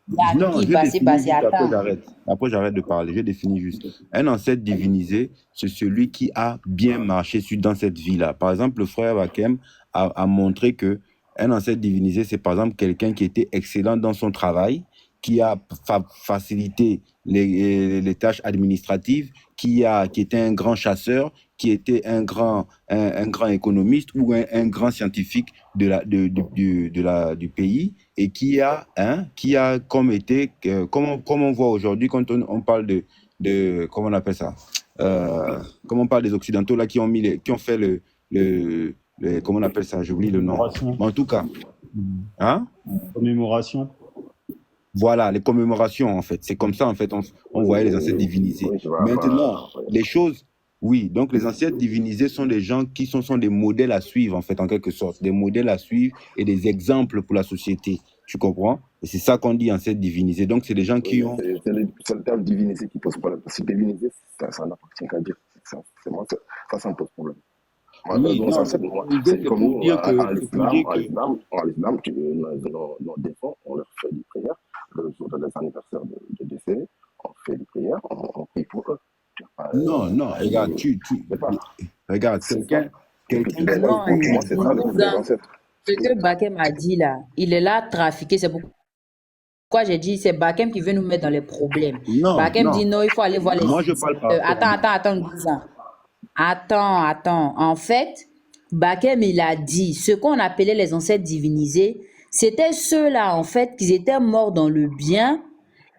Il y a non, qui? je définis juste, après attends. j'arrête. Après j'arrête de parler, je définis juste. Un ancêtre divinisé, c'est celui qui a bien marché dans cette vie-là. Par exemple, le frère Wakem a montré que un ancêtre divinisé, c'est par exemple quelqu'un qui était excellent dans son travail, qui a facilité les tâches administratives, qui était un grand chasseur, qui était un grand économiste ou un grand scientifique du pays et qui a comme été, comme on voit aujourd'hui quand on parle comment on appelle ça, comme on parle des Occidentaux là qui ont fait comment on appelle ça, j'oublie le nom. Commémoration. Mais en tout cas, Mhm. hein? Commémoration. Voilà, les commémorations en fait. C'est comme ça en fait, on voyait les ancêtres divinisés. Oui, je vois. Maintenant, les choses, oui, donc les ancêtres divinisés sont des gens qui sont des modèles à suivre en fait, en quelque sorte. Des modèles à suivre et des exemples pour la société. Tu comprends? Et c'est ça qu'on dit ancêtres divinisés. Donc c'est des gens qui ont... C'est le terme divinisé qui pose problème. Parce que divinisé, ça n'appartient qu'à Dieu. Ça me pose problème. Oui, Nos non, ancêtres, divinisés, c'est c'est comme pour nous, dire que... en C'est pour dire que... l'islam, nos défunts, on leur fait des prières. Le jour de l'anniversaire de décès, on fait des prières, on prie pour eux. Non, regarde, regarde, quelqu'un Non, Pour moi, c'est ça les Ngouza, ancêtres. ce que Bakem a dit là, il est là trafiqué. C'est pourquoi j'ai dit c'est Bakem qui veut nous mettre dans les problèmes. Non, Bakem dit non, il faut aller voir les. moi je parle pas. Attends, Ngouza. Attends. En fait, Bakem, il a dit ce qu'on appelait les ancêtres divinisés, c'était ceux-là, en fait, qui étaient morts dans le bien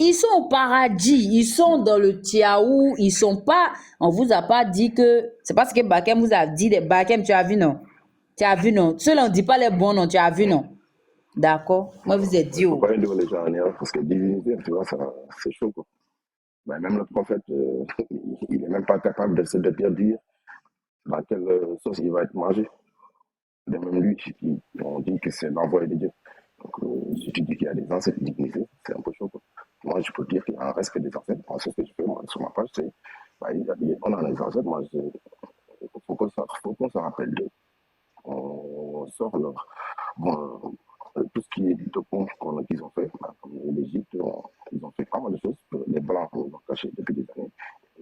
Ils sont au paradis, ils sont dans le Tiaou, ils sont pas. On vous a pas dit que. C'est parce que Bakem vous a dit des Bakem, tu as vu, non? Tu as vu, non? Ceux-là, on dit pas les bons, non? Tu as vu, non? D'accord? Moi, vous ai dit, Il ne faut oh. pas induire les gens en erreur parce que divinité, tu vois, c'est chaud, quoi. Ben, même le prophète, il n'est même pas capable de se dire dans quelle sauce il va être mangé. Et même lui, on dit que c'est l'envoyé de Dieu. Donc, si tu dis qu'il y a des ancêtres divinisés, c'est un peu chaud, quoi. Moi, je peux dire qu'il y a un respect des ancêtres. Moi, ce que je fais, moi, sur ma page, c'est, on a les ancêtres, moi, il faut qu'on se rappelle d'eux. On sort leur, bon, tout ce qui est du topon qu'ils ont fait, comme l'Égypte, ils ont fait pas mal de choses. Les Blancs nous ont caché depuis des années.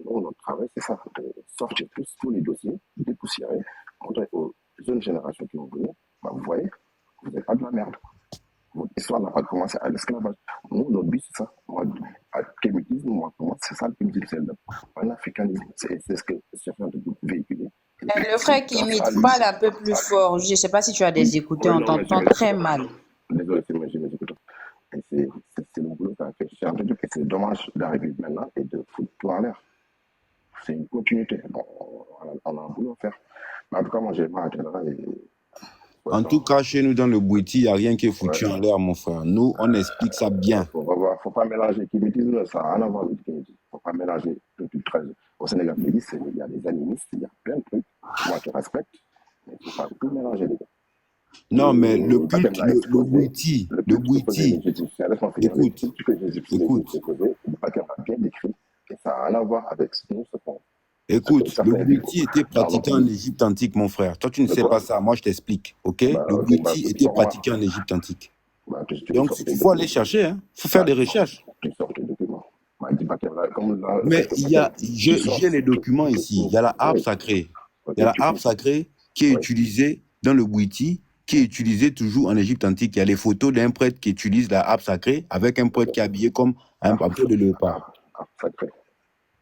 Nous, notre travail, c'est ça, de sortir tous les dossiers, dépoussiérer, montrer aux jeunes générations qui vont venir, vous voyez, vous n'êtes pas de la merde. Votre histoire n'a pas commencé à l'esclavage. Nous, notre but, c'est ça. Moi, à Kémitisme, moi, pour moi, c'est ça le Kémitisme, c'est le panafricanisme. C'est ce que je suis en train de véhiculer. Le frère qui imite, parle un peu plus fort. Je ne sais pas si tu as des écouteurs, on t'entend très mal. Désolé, c'est moi, j'ai mes écouteurs. C'est le boulot qu'on a fait. C'est dommage d'arriver maintenant et de foutre tout en l'air. C'est une continuité. Bon, on a un boulot à faire. Mais en tout cas, moi, j'ai m'arrêté là. En tout cas, chez nous, dans le Bouiti, il n'y a rien qui est foutu en l'air, mon frère. Nous, on explique ça bien. Il ne faut pas mélanger kémitisme, ça n'a rien à voir avec kémitisme. Il ne faut pas mélanger tout le truc. Au Sénégal, il y a des animistes, il y a plein de trucs. Moi, je respecte, mais il ne faut pas tout mélanger, les gars. Non, mais le culte, le Bouiti, écoute, le paquet va bien décrit, et ça n'a rien à voir avec nous, ce qu'on. Écoute, le Bouiti était pratiqué en Égypte antique, mon frère. Toi, tu ne sais pas ça. Moi, je t'explique, ok? Le Bouiti était pratiqué en Égypte antique. Donc, il faut aller chercher, hein. Il faut faire des recherches. Mais j'ai les documents ici. Il y a la harpe sacrée. Il y a la harpe sacrée qui est utilisée dans le Bouiti, qui est utilisée toujours en Égypte antique. Il y a les photos d'un prêtre qui utilise la harpe sacrée avec un prêtre qui est habillé comme un peu de léopard.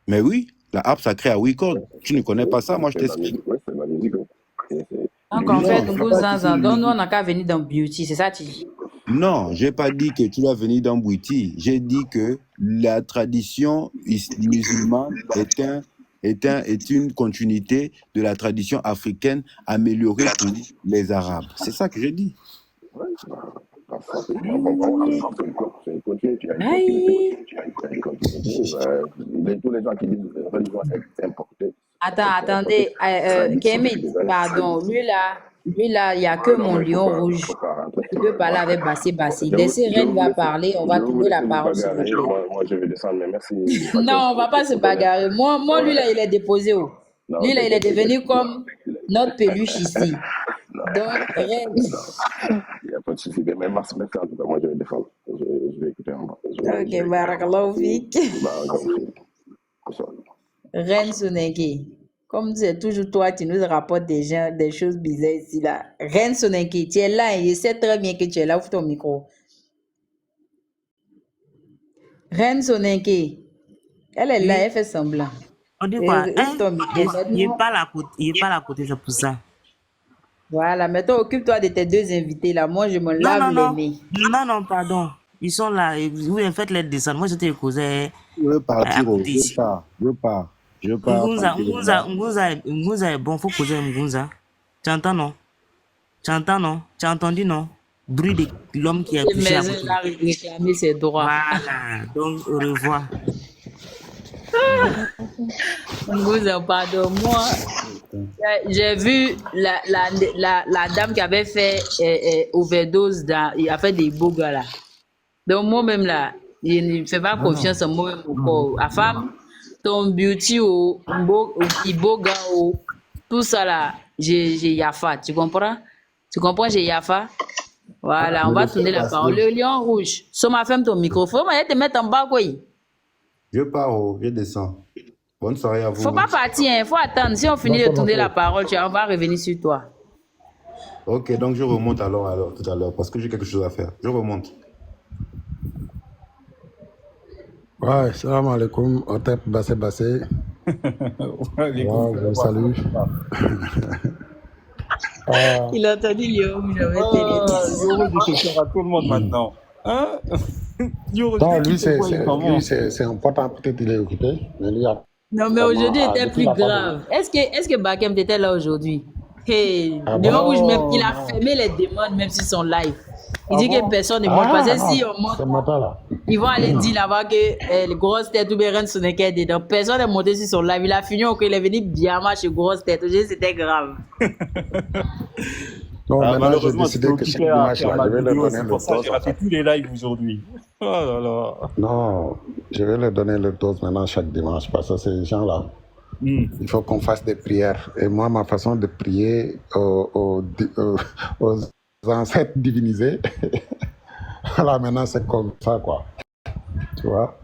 Mais oui. La harpe sacrée à Wiccord, tu ne connais pas ça, moi je t'explique. Donc en fait, nous on n'a qu'à venir dans Beauty, c'est ça tu dis? Non, je n'ai pas dit que tu dois venir dans Bouiti. J'ai dit que la tradition musulmane est une continuité de la tradition africaine améliorée pour les Arabes. C'est ça que j'ai dit. Attendez, Kémit, pardon, lui là, il n'y a que mon lion rouge. Il peut parler avec Bassi. Laissez Reine va parler, on va trouver la parole s'il vous plaît. Moi, je vais descendre, mais merci. Non, on va pas se bagarrer. Moi, lui là, il est déposé où? Lui là, il est devenu comme notre peluche ici. Donc, Reine. Il n'y a pas de souci, mais merci en tout cas, moi je vais défendre. Je vais écouter en bas. Ok, barakallahu fik. Reine Sonenke, comme c'est toujours toi, tu nous rapportes des choses bizarres ici là. Reine Sonenke, tu es là et je sais très bien que tu es là, ouvre ton micro. Reine Sonenke, elle est là, elle fait semblant. On dit quoi? Il est pas à côté, c'est pour ça. Voilà, maintenant occupe-toi de tes deux invités là. Moi, je me lave les mains. Non, pardon. Ils sont là. Oui, en fait, les descendre. Moi, j'étais causé. Je veux partir. Je pars. Ngunza est bon. Faut causer Ngunza. Tu entends, non? Tu as entendu, non? Bruit de l'homme qui est couché à côté. Il a réclamé ses droits. Voilà. Donc, au revoir. Ngunza, pardon. Moi, j'ai vu la dame qui avait fait overdose, il a fait des beaux gars là. Donc moi-même là, je ne fais pas confiance en moi-même encore. La femme, ton beauty au beau gars, tout ça là, j'ai Yafa. Tu comprends? J'ai Yafa. Voilà, on va tourner la parole. Le lion rouge. Sur ma femme, ton microphone, mais te mettre en bas quoi. Je pars, je descends. Bonne soirée à vous. Faut pas partir, il faut attendre. Si on finit de tourner la parole, on va revenir sur toi. Ok, donc je remonte alors tout à l'heure parce que j'ai quelque chose à faire. Je remonte. Ouais, salam alaikum, Otep Bassé. Je vous salue. Il a entendu Léo, j'avais télé. Je suis à tout le monde maintenant. Hein? Non, lui, c'est important. Peut-être il est occupé. Mais lui, Non, mais apparemment, aujourd'hui était depuis plus la fin de... grave. Est-ce que Bakem était là aujourd'hui? Hey, Ah devant bon? Bouge même, il a Non. fermé les demandes même sur son live. Il Ah dit que bon? personne ne monte. Parce Ah que si non, on monte, ce matin-là. ils vont aller dire là-bas que les grosses têtes ou bien Ren Soneke dedans. Personne n'est monté sur son live. Il a fini qu'il est venu bien chez grosse tête. Aujourd'hui, c'était grave. Non, maintenant, j'ai Malheureusement, décidé j'étais que chaque occupé à dimanche, faire là, ma je vais leur vidéo, donner c'est le pour ça que dose, j'ai en raté fait. tous les lives aujourd'hui. Oh là là. Non, je vais leur donner le dose maintenant chaque dimanche parce que ces gens-là, il faut qu'on fasse des prières. Et moi, ma façon de prier aux ancêtres divinisés, là, maintenant, c'est comme ça, quoi. Tu vois?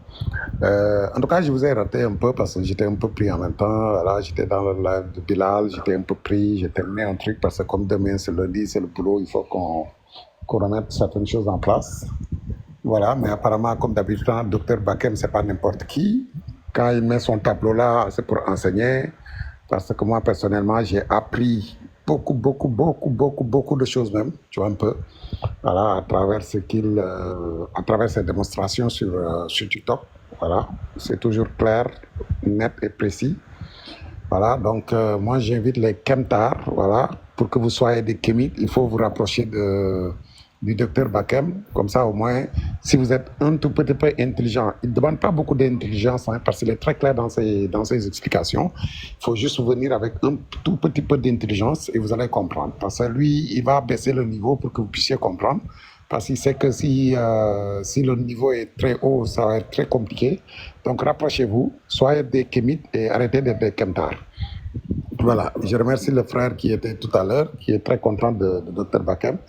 En tout cas, je vous ai raté un peu parce que j'étais un peu pris en même temps. Voilà, j'étais dans le live de Bilal, j'étais un peu pris, j'ai terminé un truc parce que comme demain c'est lundi, c'est le boulot, il faut qu'on remette certaines choses en place. Voilà, mais apparemment, comme d'habitude, Dr Bakem, c'est pas n'importe qui. Quand il met son tableau là, c'est pour enseigner. Parce que moi, personnellement, j'ai appris beaucoup de choses même, tu vois un peu. Voilà, à travers à travers ses démonstrations sur TikTok. Voilà, c'est toujours clair, net et précis. Voilà, donc moi j'invite les Kemtar, voilà, pour que vous soyez des Kémites, il faut vous rapprocher du docteur Bakem, comme ça au moins, si vous êtes un tout petit peu intelligent, il ne demande pas beaucoup d'intelligence, hein, parce qu'il est très clair dans ses explications, il faut juste venir avec un tout petit peu d'intelligence et vous allez comprendre, parce que lui, il va baisser le niveau pour que vous puissiez comprendre, parce qu'il sait que si le niveau est très haut, ça va être très compliqué. Donc rapprochez-vous, soyez des Kémites et arrêtez d'être des Kemtar. Voilà, je remercie le frère qui était tout à l'heure, qui est très content de Dr Bakem.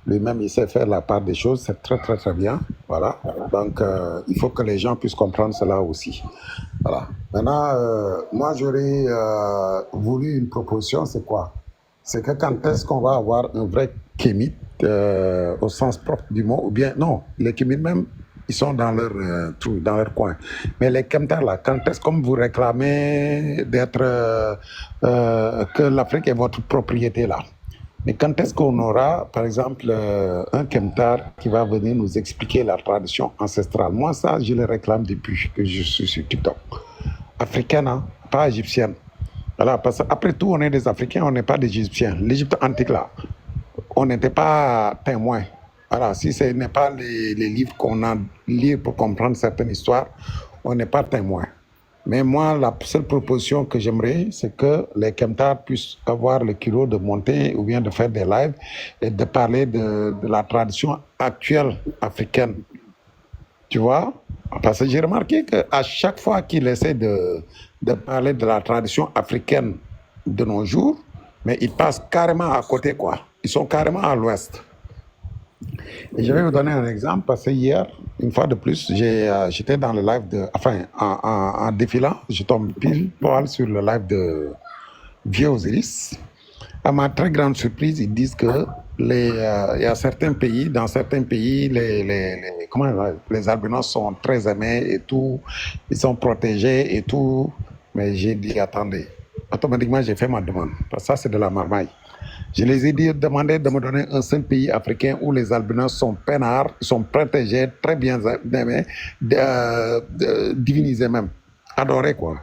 Lui-même, il sait faire la part des choses, c'est très bien. Voilà, donc il faut que les gens puissent comprendre cela aussi. Voilà. Maintenant, moi, j'aurais voulu une proposition, c'est quoi? C'est que quand est-ce qu'on va avoir un vrai kémite au sens propre du mot, ou bien non, les kémites même, ils sont dans leur trou, dans leur coin. Mais les Kemtar, là, quand est-ce que vous réclamez d'être que l'Afrique est votre propriété là? Mais quand est-ce qu'on aura, par exemple, un Kemtar qui va venir nous expliquer la tradition ancestrale? Moi, ça, je le réclame depuis que je suis sur TikTok. Africaine, hein, pas égyptienne. Voilà, parce qu'après tout, on est des Africains, on n'est pas des Égyptiens. L'Égypte antique, là, on n'était pas témoins. Voilà, si ce n'est pas les livres qu'on a lus pour comprendre certaines histoires, on n'est pas témoin. Mais moi, la seule proposition que j'aimerais, c'est que les Kemtar puissent avoir le culot de monter ou bien de faire des lives et de parler de la tradition actuelle africaine. Tu vois? Parce que j'ai remarqué qu'à chaque fois qu'il essaie de parler de la tradition africaine de nos jours, mais ils passent carrément à côté, quoi. Ils sont carrément à l'ouest. Et je vais vous donner un exemple parce que hier, une fois de plus, j'étais dans le live en défilant, je tombe pile poil sur le live de Vieux Osiris. À ma très grande surprise, ils disent que il y a certains pays, dans certains pays, les albinos sont très aimés et tout, ils sont protégés et tout. Mais j'ai dit, attendez, automatiquement j'ai fait ma demande, parce que ça c'est de la marmaille. Je les ai demandé de me donner un seul pays africain où les albinos sont peinards, sont protégés, très bien aimés, divinisés même, adorés quoi.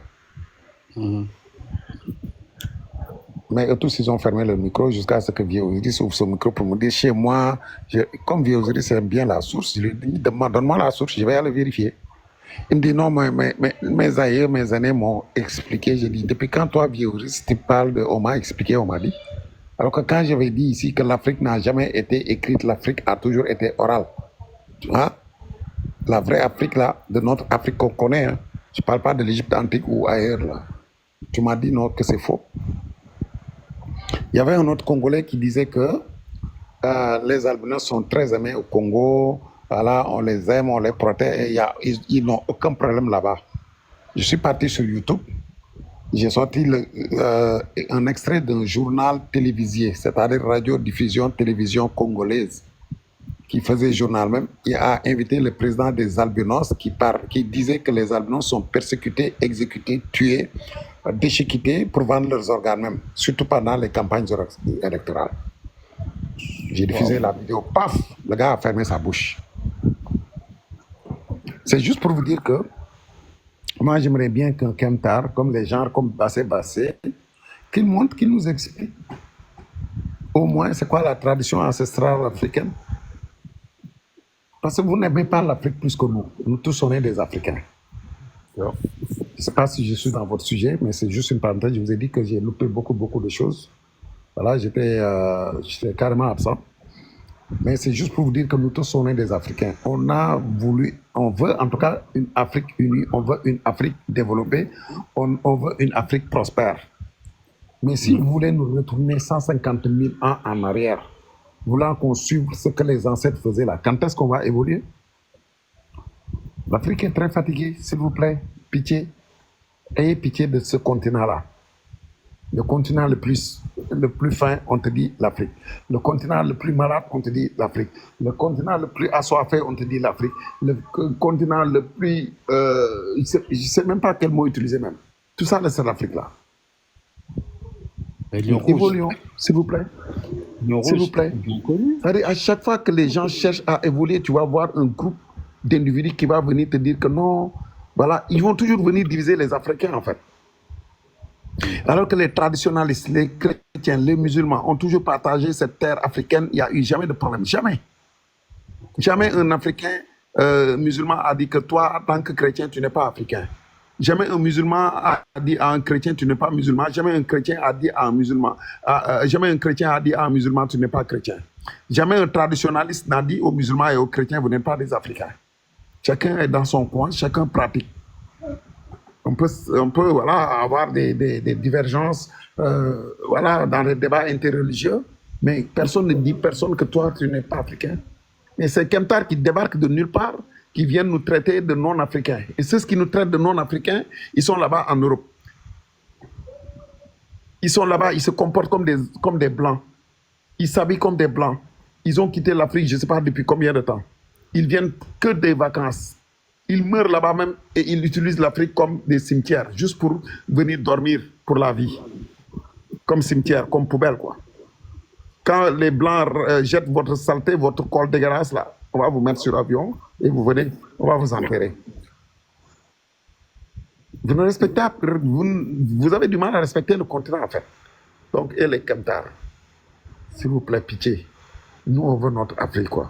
Mais eux tous, ils ont fermé le micro jusqu'à ce que Vieux Osiris ouvre son micro pour me dire, chez moi, comme Vieux Osiris aime bien la source, je lui dis, donne-moi la source, je vais aller vérifier. Il me dit, non, mes aïeux, mes aînés m'ont expliqué. J'ai dit, depuis quand toi, Vieux Osiris, tu parles on m'a expliqué, on m'a dit. Alors que quand j'avais dit ici que l'Afrique n'a jamais été écrite, l'Afrique a toujours été orale. Tu vois? La vraie Afrique, là, de notre Afrique qu'on connaît, hein. Je ne parle pas de l'Égypte antique ou ailleurs, là. Tu m'as dit non, que c'est faux. Il y avait un autre Congolais qui disait que les albinos sont très aimés au Congo. Voilà, on les aime, on les protège. Et ils n'ont aucun problème là-bas. Je suis parti sur YouTube. J'ai sorti un extrait d'un journal télévisé, c'est-à-dire radio-diffusion télévision congolaise, qui faisait journal même. Il a invité le président des albinos qui disait que les albinos sont persécutés, exécutés, tués, déchiquetés pour vendre leurs organes même, surtout pendant les campagnes électorales. J'ai diffusé la vidéo, paf, le gars a fermé sa bouche. C'est juste pour vous dire que moi, j'aimerais bien qu'un Kemtar, comme les gens comme Bassé Bassé, qu'il montre, qu'il nous explique au moins c'est quoi la tradition ancestrale africaine. Parce que vous n'aimez pas l'Afrique plus que nous. Nous tous, on est des Africains. Je ne sais pas si je suis dans votre sujet, mais c'est juste une parenthèse. Je vous ai dit que j'ai loupé beaucoup de choses. Voilà, j'étais carrément absent. Mais c'est juste pour vous dire que nous tous, on est des Africains. On veut en tout cas une Afrique unie, on veut une Afrique développée, on veut une Afrique prospère. Mais si vous voulez nous retourner 150 000 ans en arrière, voulant qu'on suive ce que les ancêtres faisaient là, quand est-ce qu'on va évoluer? L'Afrique est très fatiguée, s'il vous plaît. Pitié. Ayez pitié de ce continent-là. Le continent le plus fin, on te dit l'Afrique. Le continent le plus malade, on te dit l'Afrique. Le continent le plus assoiffé, on te dit l'Afrique. Le continent le plus... je ne sais même pas quel mot utiliser même. Tout ça, c'est l'Afrique là. Évoluons, s'il vous plaît. S'il vous plaît. À chaque fois que les gens cherchent à évoluer, tu vas voir un groupe d'individus qui va venir te dire que non, voilà, ils vont toujours venir diviser les Africains en fait. Alors que les traditionalistes, les chrétiens, les musulmans ont toujours partagé cette terre africaine, il n'y a eu jamais de problème. Jamais. Jamais un Africain musulman a dit que toi, en tant que chrétien, tu n'es pas africain. Jamais un musulman a dit à un chrétien, tu n'es pas musulman. Jamais un chrétien a dit à un musulman, jamais un chrétien a dit à un musulman, tu n'es pas chrétien. Jamais un traditionnaliste n'a dit aux musulmans et aux chrétiens, vous n'êtes pas des Africains. Chacun est dans son coin, chacun pratique. On peut voilà, avoir des divergences voilà, dans les débats interreligieux, mais personne ne dit que toi, tu n'es pas africain. Mais c'est Kemtar qui débarque de nulle part, qui viennent nous traiter de non-africains. Et ceux qui nous traitent de non-africains, ils sont là-bas en Europe. Ils sont là-bas, ils se comportent comme des blancs. Ils s'habillent comme des blancs. Ils ont quitté l'Afrique, je ne sais pas depuis combien de temps. Ils viennent que des vacances. Ils meurent là-bas même et ils utilisent l'Afrique comme des cimetières, juste pour venir dormir pour la vie. Comme cimetière, comme poubelle, quoi. Quand les Blancs jettent votre saleté, votre col dégueulasse, là, on va vous mettre sur avion et vous venez, on va vous enterrer. Vous ne respectez pas, vous avez du mal à respecter le continent, en fait. Donc, et les Kemtar, s'il vous plaît, pitié. Nous, on veut notre Afrique, quoi.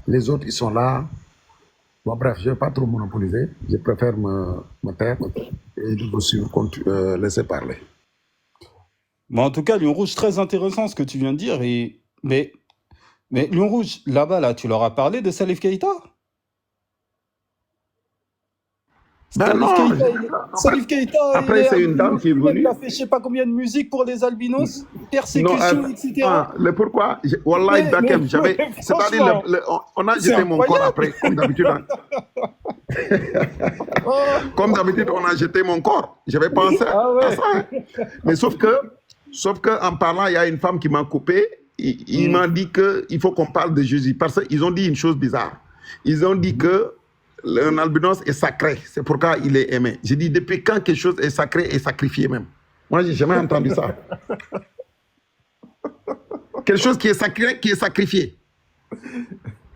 Les autres, ils sont là. Bon, bref, je ne vais pas trop monopoliser. Je préfère me taire et vous laisser parler. Mais en tout cas, Lion Rouge, très intéressant ce que tu viens de dire. Mais Lion Rouge, là-bas, tu leur as parlé de Salif Keïta? Salif Keïta, après, c'est une dame qui est venue. Il a fait je ne sais pas combien de musique pour les albinos, persécution, etc. Le pourquoi, Wallahi Bakem, c'est-à-dire, on a jeté mon corps après, comme d'habitude. Comme d'habitude, on a jeté mon corps. J'avais pensé à ça. Mais sauf que en parlant, il y a une femme qui m'a coupé. Il m'a dit qu'il faut qu'on parle de Jésus. Parce qu'ils ont dit une chose bizarre. Ils ont dit que un albinos est sacré. C'est pourquoi il est aimé. J'ai dit, depuis quand quelque chose est sacré et sacrifié même? Moi, j'ai jamais entendu ça. Quelque chose qui est sacré, qui est sacrifié.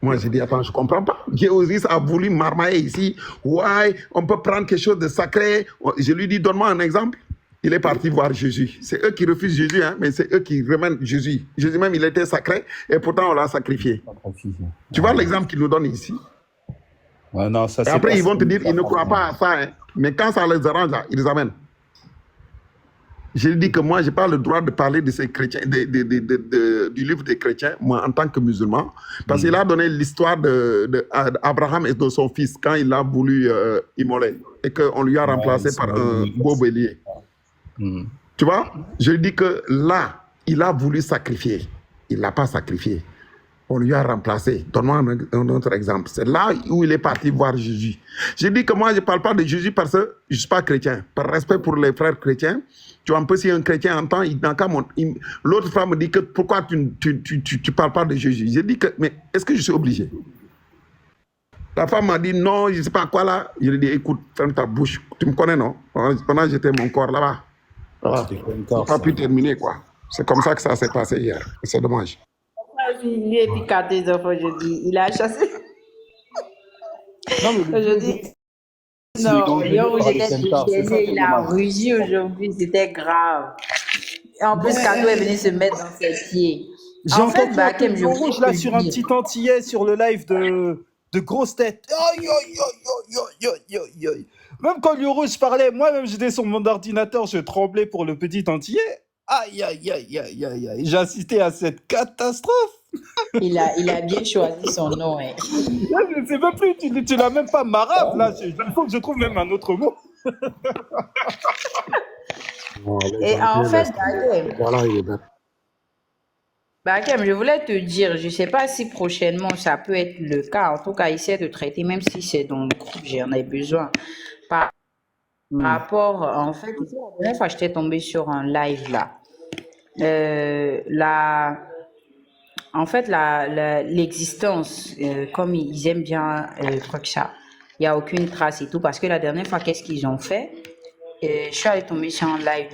Moi, j'ai dit, attends, je ne comprends pas. Géosis a voulu marmailler ici. Ouais, on peut prendre quelque chose de sacré. Je lui dis, donne-moi un exemple. Il est parti voir Jésus. C'est eux qui refusent Jésus, hein, mais c'est eux qui remènent Jésus. Jésus même, il était sacré et pourtant on l'a sacrifié. Tu vois l'exemple qu'il nous donne ici? Ouais, non, ça, et après, ils vont te dire, ils ne croient pas à ça. Hein. Mais quand ça les arrange, là, ils les amènent. Je lui dis que moi, je n'ai pas le droit de parler de ces chrétiens, du livre des chrétiens, moi, en tant que musulman, parce qu'il a donné l'histoire d'Abraham et de son fils quand il a voulu immoler et qu'on lui a remplacé par un beau bélier. Tu vois? Je lui dis que là, il a voulu sacrifier. Il ne l'a pas sacrifié. On lui a remplacé. Donne-moi un autre exemple. C'est là où il est parti voir Jésus. Je dis que moi, je ne parle pas de Jésus parce que je ne suis pas chrétien. Par respect pour les frères chrétiens, tu vois un peu si un chrétien entend, l'autre femme me dit que pourquoi tu ne parles pas de Jésus. Je dis que, mais est-ce que je suis obligé? La femme m'a dit non, je ne sais pas quoi là. Je lui ai dit, écoute, ferme ta bouche. Tu me connais, non? On a jeté mon corps là-bas. Voilà. Je n'ai pas pu terminer, quoi. C'est comme ça que ça s'est passé hier. C'est dommage. Il est piqué des enfants, je dis. Il a chassé. Non, mais le Je vieux, dis, il est non, dangereux Lyon, par les j'étais Kemtars. C'est ça gênée, qui est il a dommage. rugi aujourd'hui, c'était grave. Et en plus, Kato est venu se mettre dans ses pieds. J'ai En fait, entendu un peu Bakem, de je Lion voulais Rouge là te sur un dire. petit antillais sur le live de Grosse Tête. Aïe, aïe, aïe, aïe, aïe, aïe, aïe. Même quand Lion Rouge parlait, moi-même j'étais sur mon ordinateur, je tremblais pour le petit antillais. Aïe, aïe, aïe, aïe, aïe, aïe. J'ai assisté à cette catastrophe. Il a bien choisi son nom. Hein. Là, je ne sais même plus, tu l'as même pas marave là. Il faut que je trouve même un autre mot. Non, les Et en Antillais, fait, voilà, il est bête. Bakem, je voulais te dire, je ne sais pas si prochainement ça peut être le cas. En tout cas, essayer de traiter, même si c'est dans le groupe, j'en ai besoin. Par rapport, en fait, la dernière fois, j'étais tombée sur un live là. En fait, l'existence, comme ils aiment bien truc ça, il n'y a aucune trace et tout. Parce que la dernière fois, qu'est-ce qu'ils ont fait? Je suis allée tomber sur un live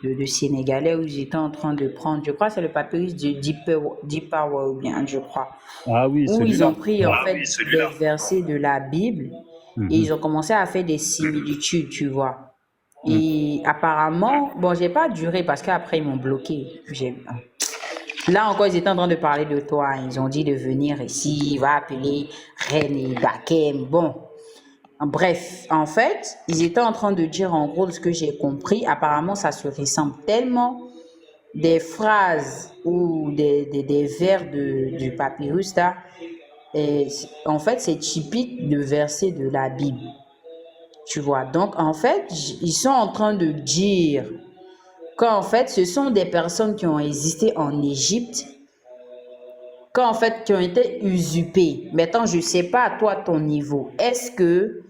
de Sénégalais où ils étaient en train de prendre, je crois que c'est le papyrus de Deep Power ou bien, je crois, Ah oui, où ils celui-là. ont pris en fait des versets de la Bible et ils ont commencé à faire des similitudes, tu vois. Et apparemment, bon, j'ai pas duré parce qu'après ils m'ont bloqué. Là encore, ils étaient en train de parler de toi. Ils ont dit de venir ici, il va appeler Reine et Bakem. Bon, bref, en fait, ils étaient en train de dire en gros ce que j'ai compris. Apparemment, ça se ressemble tellement des phrases ou des vers du papyrus là. Et en fait, c'est typique de versets de la Bible. Tu vois, donc en fait, ils sont en train de dire qu'en fait, ce sont des personnes qui ont existé en Égypte, qu'en fait, qui ont été usurpées. Maintenant, je ne sais pas à toi ton niveau. Est-ce que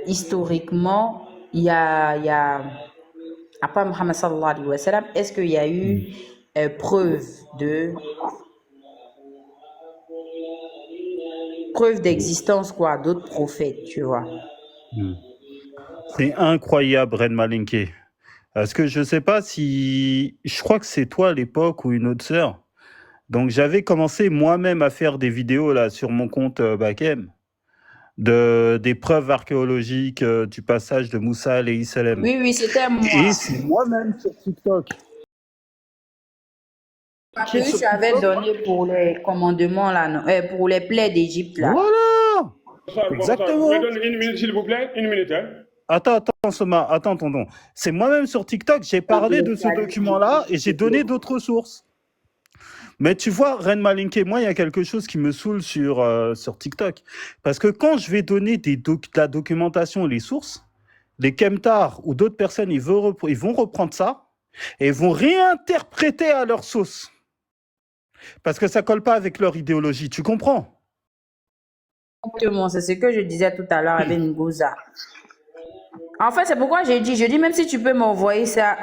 historiquement, il y a après Muhammad sallallahu alayhi wa sallam, est-ce qu'il y a eu preuve d'existence quoi d'autres prophètes, tu vois? C'est incroyable, Ren Malinké. Parce que je sais pas si... Je crois que c'est toi à l'époque ou une autre sœur. Donc j'avais commencé moi-même à faire des vidéos là sur mon compte Bakem des preuves archéologiques du passage de Moussa alayhi salam. Oui, c'était moi. Et c'est moi-même sur TikTok. Que tu avais donné pour les commandements là, non, pour les plaies d'Égypte là. Voilà. Bonsoir, Exactement. Vous me donnez une minute, s'il vous plaît? Une minute, hein? Attends, Soma, attends, tonton. C'est moi-même sur TikTok, j'ai parlé de ce document-là et j'ai donné d'autres sources. Mais tu vois, Ren Malinké, moi, il y a quelque chose qui me saoule sur TikTok. Parce que quand je vais donner de la documentation, les sources, les Kemtars ou d'autres personnes, ils vont reprendre ça et ils vont réinterpréter à leur sauce. Parce que ça colle pas avec leur idéologie, tu comprends? Exactement, c'est ce que je disais tout à l'heure avec Ngouza. En fait, c'est pourquoi je dis, même si tu peux m'envoyer ça,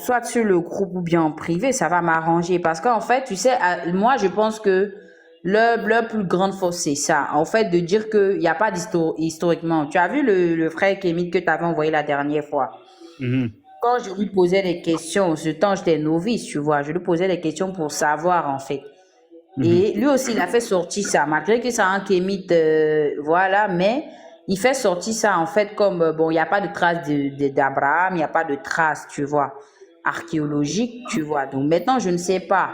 soit sur le groupe ou bien en privé, ça va m'arranger. Parce qu'en fait, tu sais, moi, je pense que leur plus grande force, c'est ça. En fait, de dire qu'il n'y a pas historiquement. Tu as vu le frère Kémit que tu avais envoyé la dernière fois. Quand je lui posais des questions, ce temps, j'étais novice, tu vois. Je lui posais des questions pour savoir, en fait. Et lui aussi, il a fait sortir ça, malgré que c'est un Kémit, voilà, mais il fait sortir ça, en fait, comme, bon, il n'y a pas de traces d'Abraham, il n'y a pas de traces, tu vois, archéologiques, tu vois. Donc maintenant, je ne sais pas,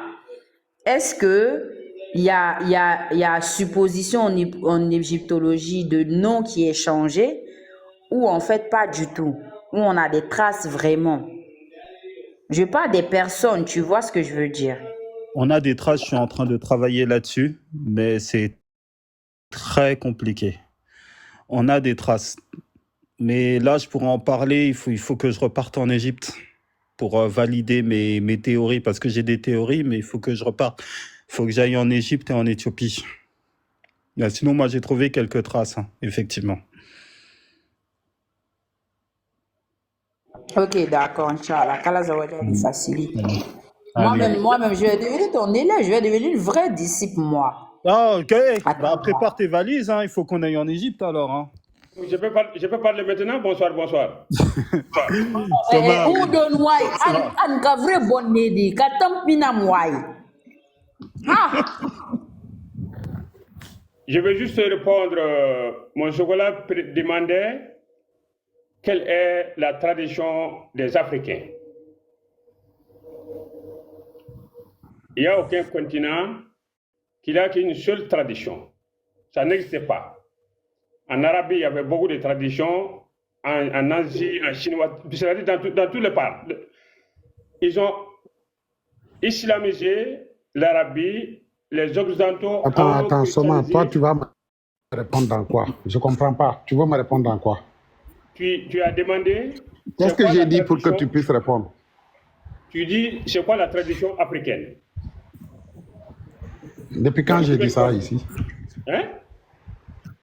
est-ce que il y a supposition en égyptologie de nom qui est changé, ou en fait pas du tout, où on a des traces vraiment. Je parle des personnes, tu vois ce que je veux dire? On a des traces, je suis en train de travailler là-dessus, mais c'est très compliqué. On a des traces. Mais là, je pourrais en parler, il faut que je reparte en Égypte pour valider mes théories, parce que j'ai des théories, mais il faut que je reparte. Il faut que j'aille en Égypte et en Éthiopie. Là, sinon, moi, j'ai trouvé quelques traces, hein, effectivement. Ok, d'accord, Inch'Allah. Qu'Allah Zawajal lui facilite. Allez. Moi-même, je vais devenir ton élève, je vais devenir une vraie disciple, moi. Ah, ok. Attends, Bah, prépare tes valises, hein. Il faut qu'on aille en Égypte alors. Hein. Je peux parler maintenant? Bonsoir. Thomas, Où donne-moi, an ka vrai bonne nedi, ka tampina moi. Ah, Je vais juste répondre. Mon chocolat demandait quelle est la tradition des Africains. Il n'y a aucun continent qui n'a qu'une seule tradition. Ça n'existait pas. En Arabie, il y avait beaucoup de traditions. En Asie, en chinois, c'est-à-dire dans tous les parts. Ils ont islamisé l'Arabie, les Occidentaux. Attends, Soma, toi, tu vas me répondre dans quoi? Je comprends pas. Tu veux me répondre dans quoi? Tu as demandé. Qu'est-ce que j'ai dit pour que tu puisses répondre? Tu dis, c'est quoi la tradition africaine? Depuis quand j'ai dit ça ici? Hein?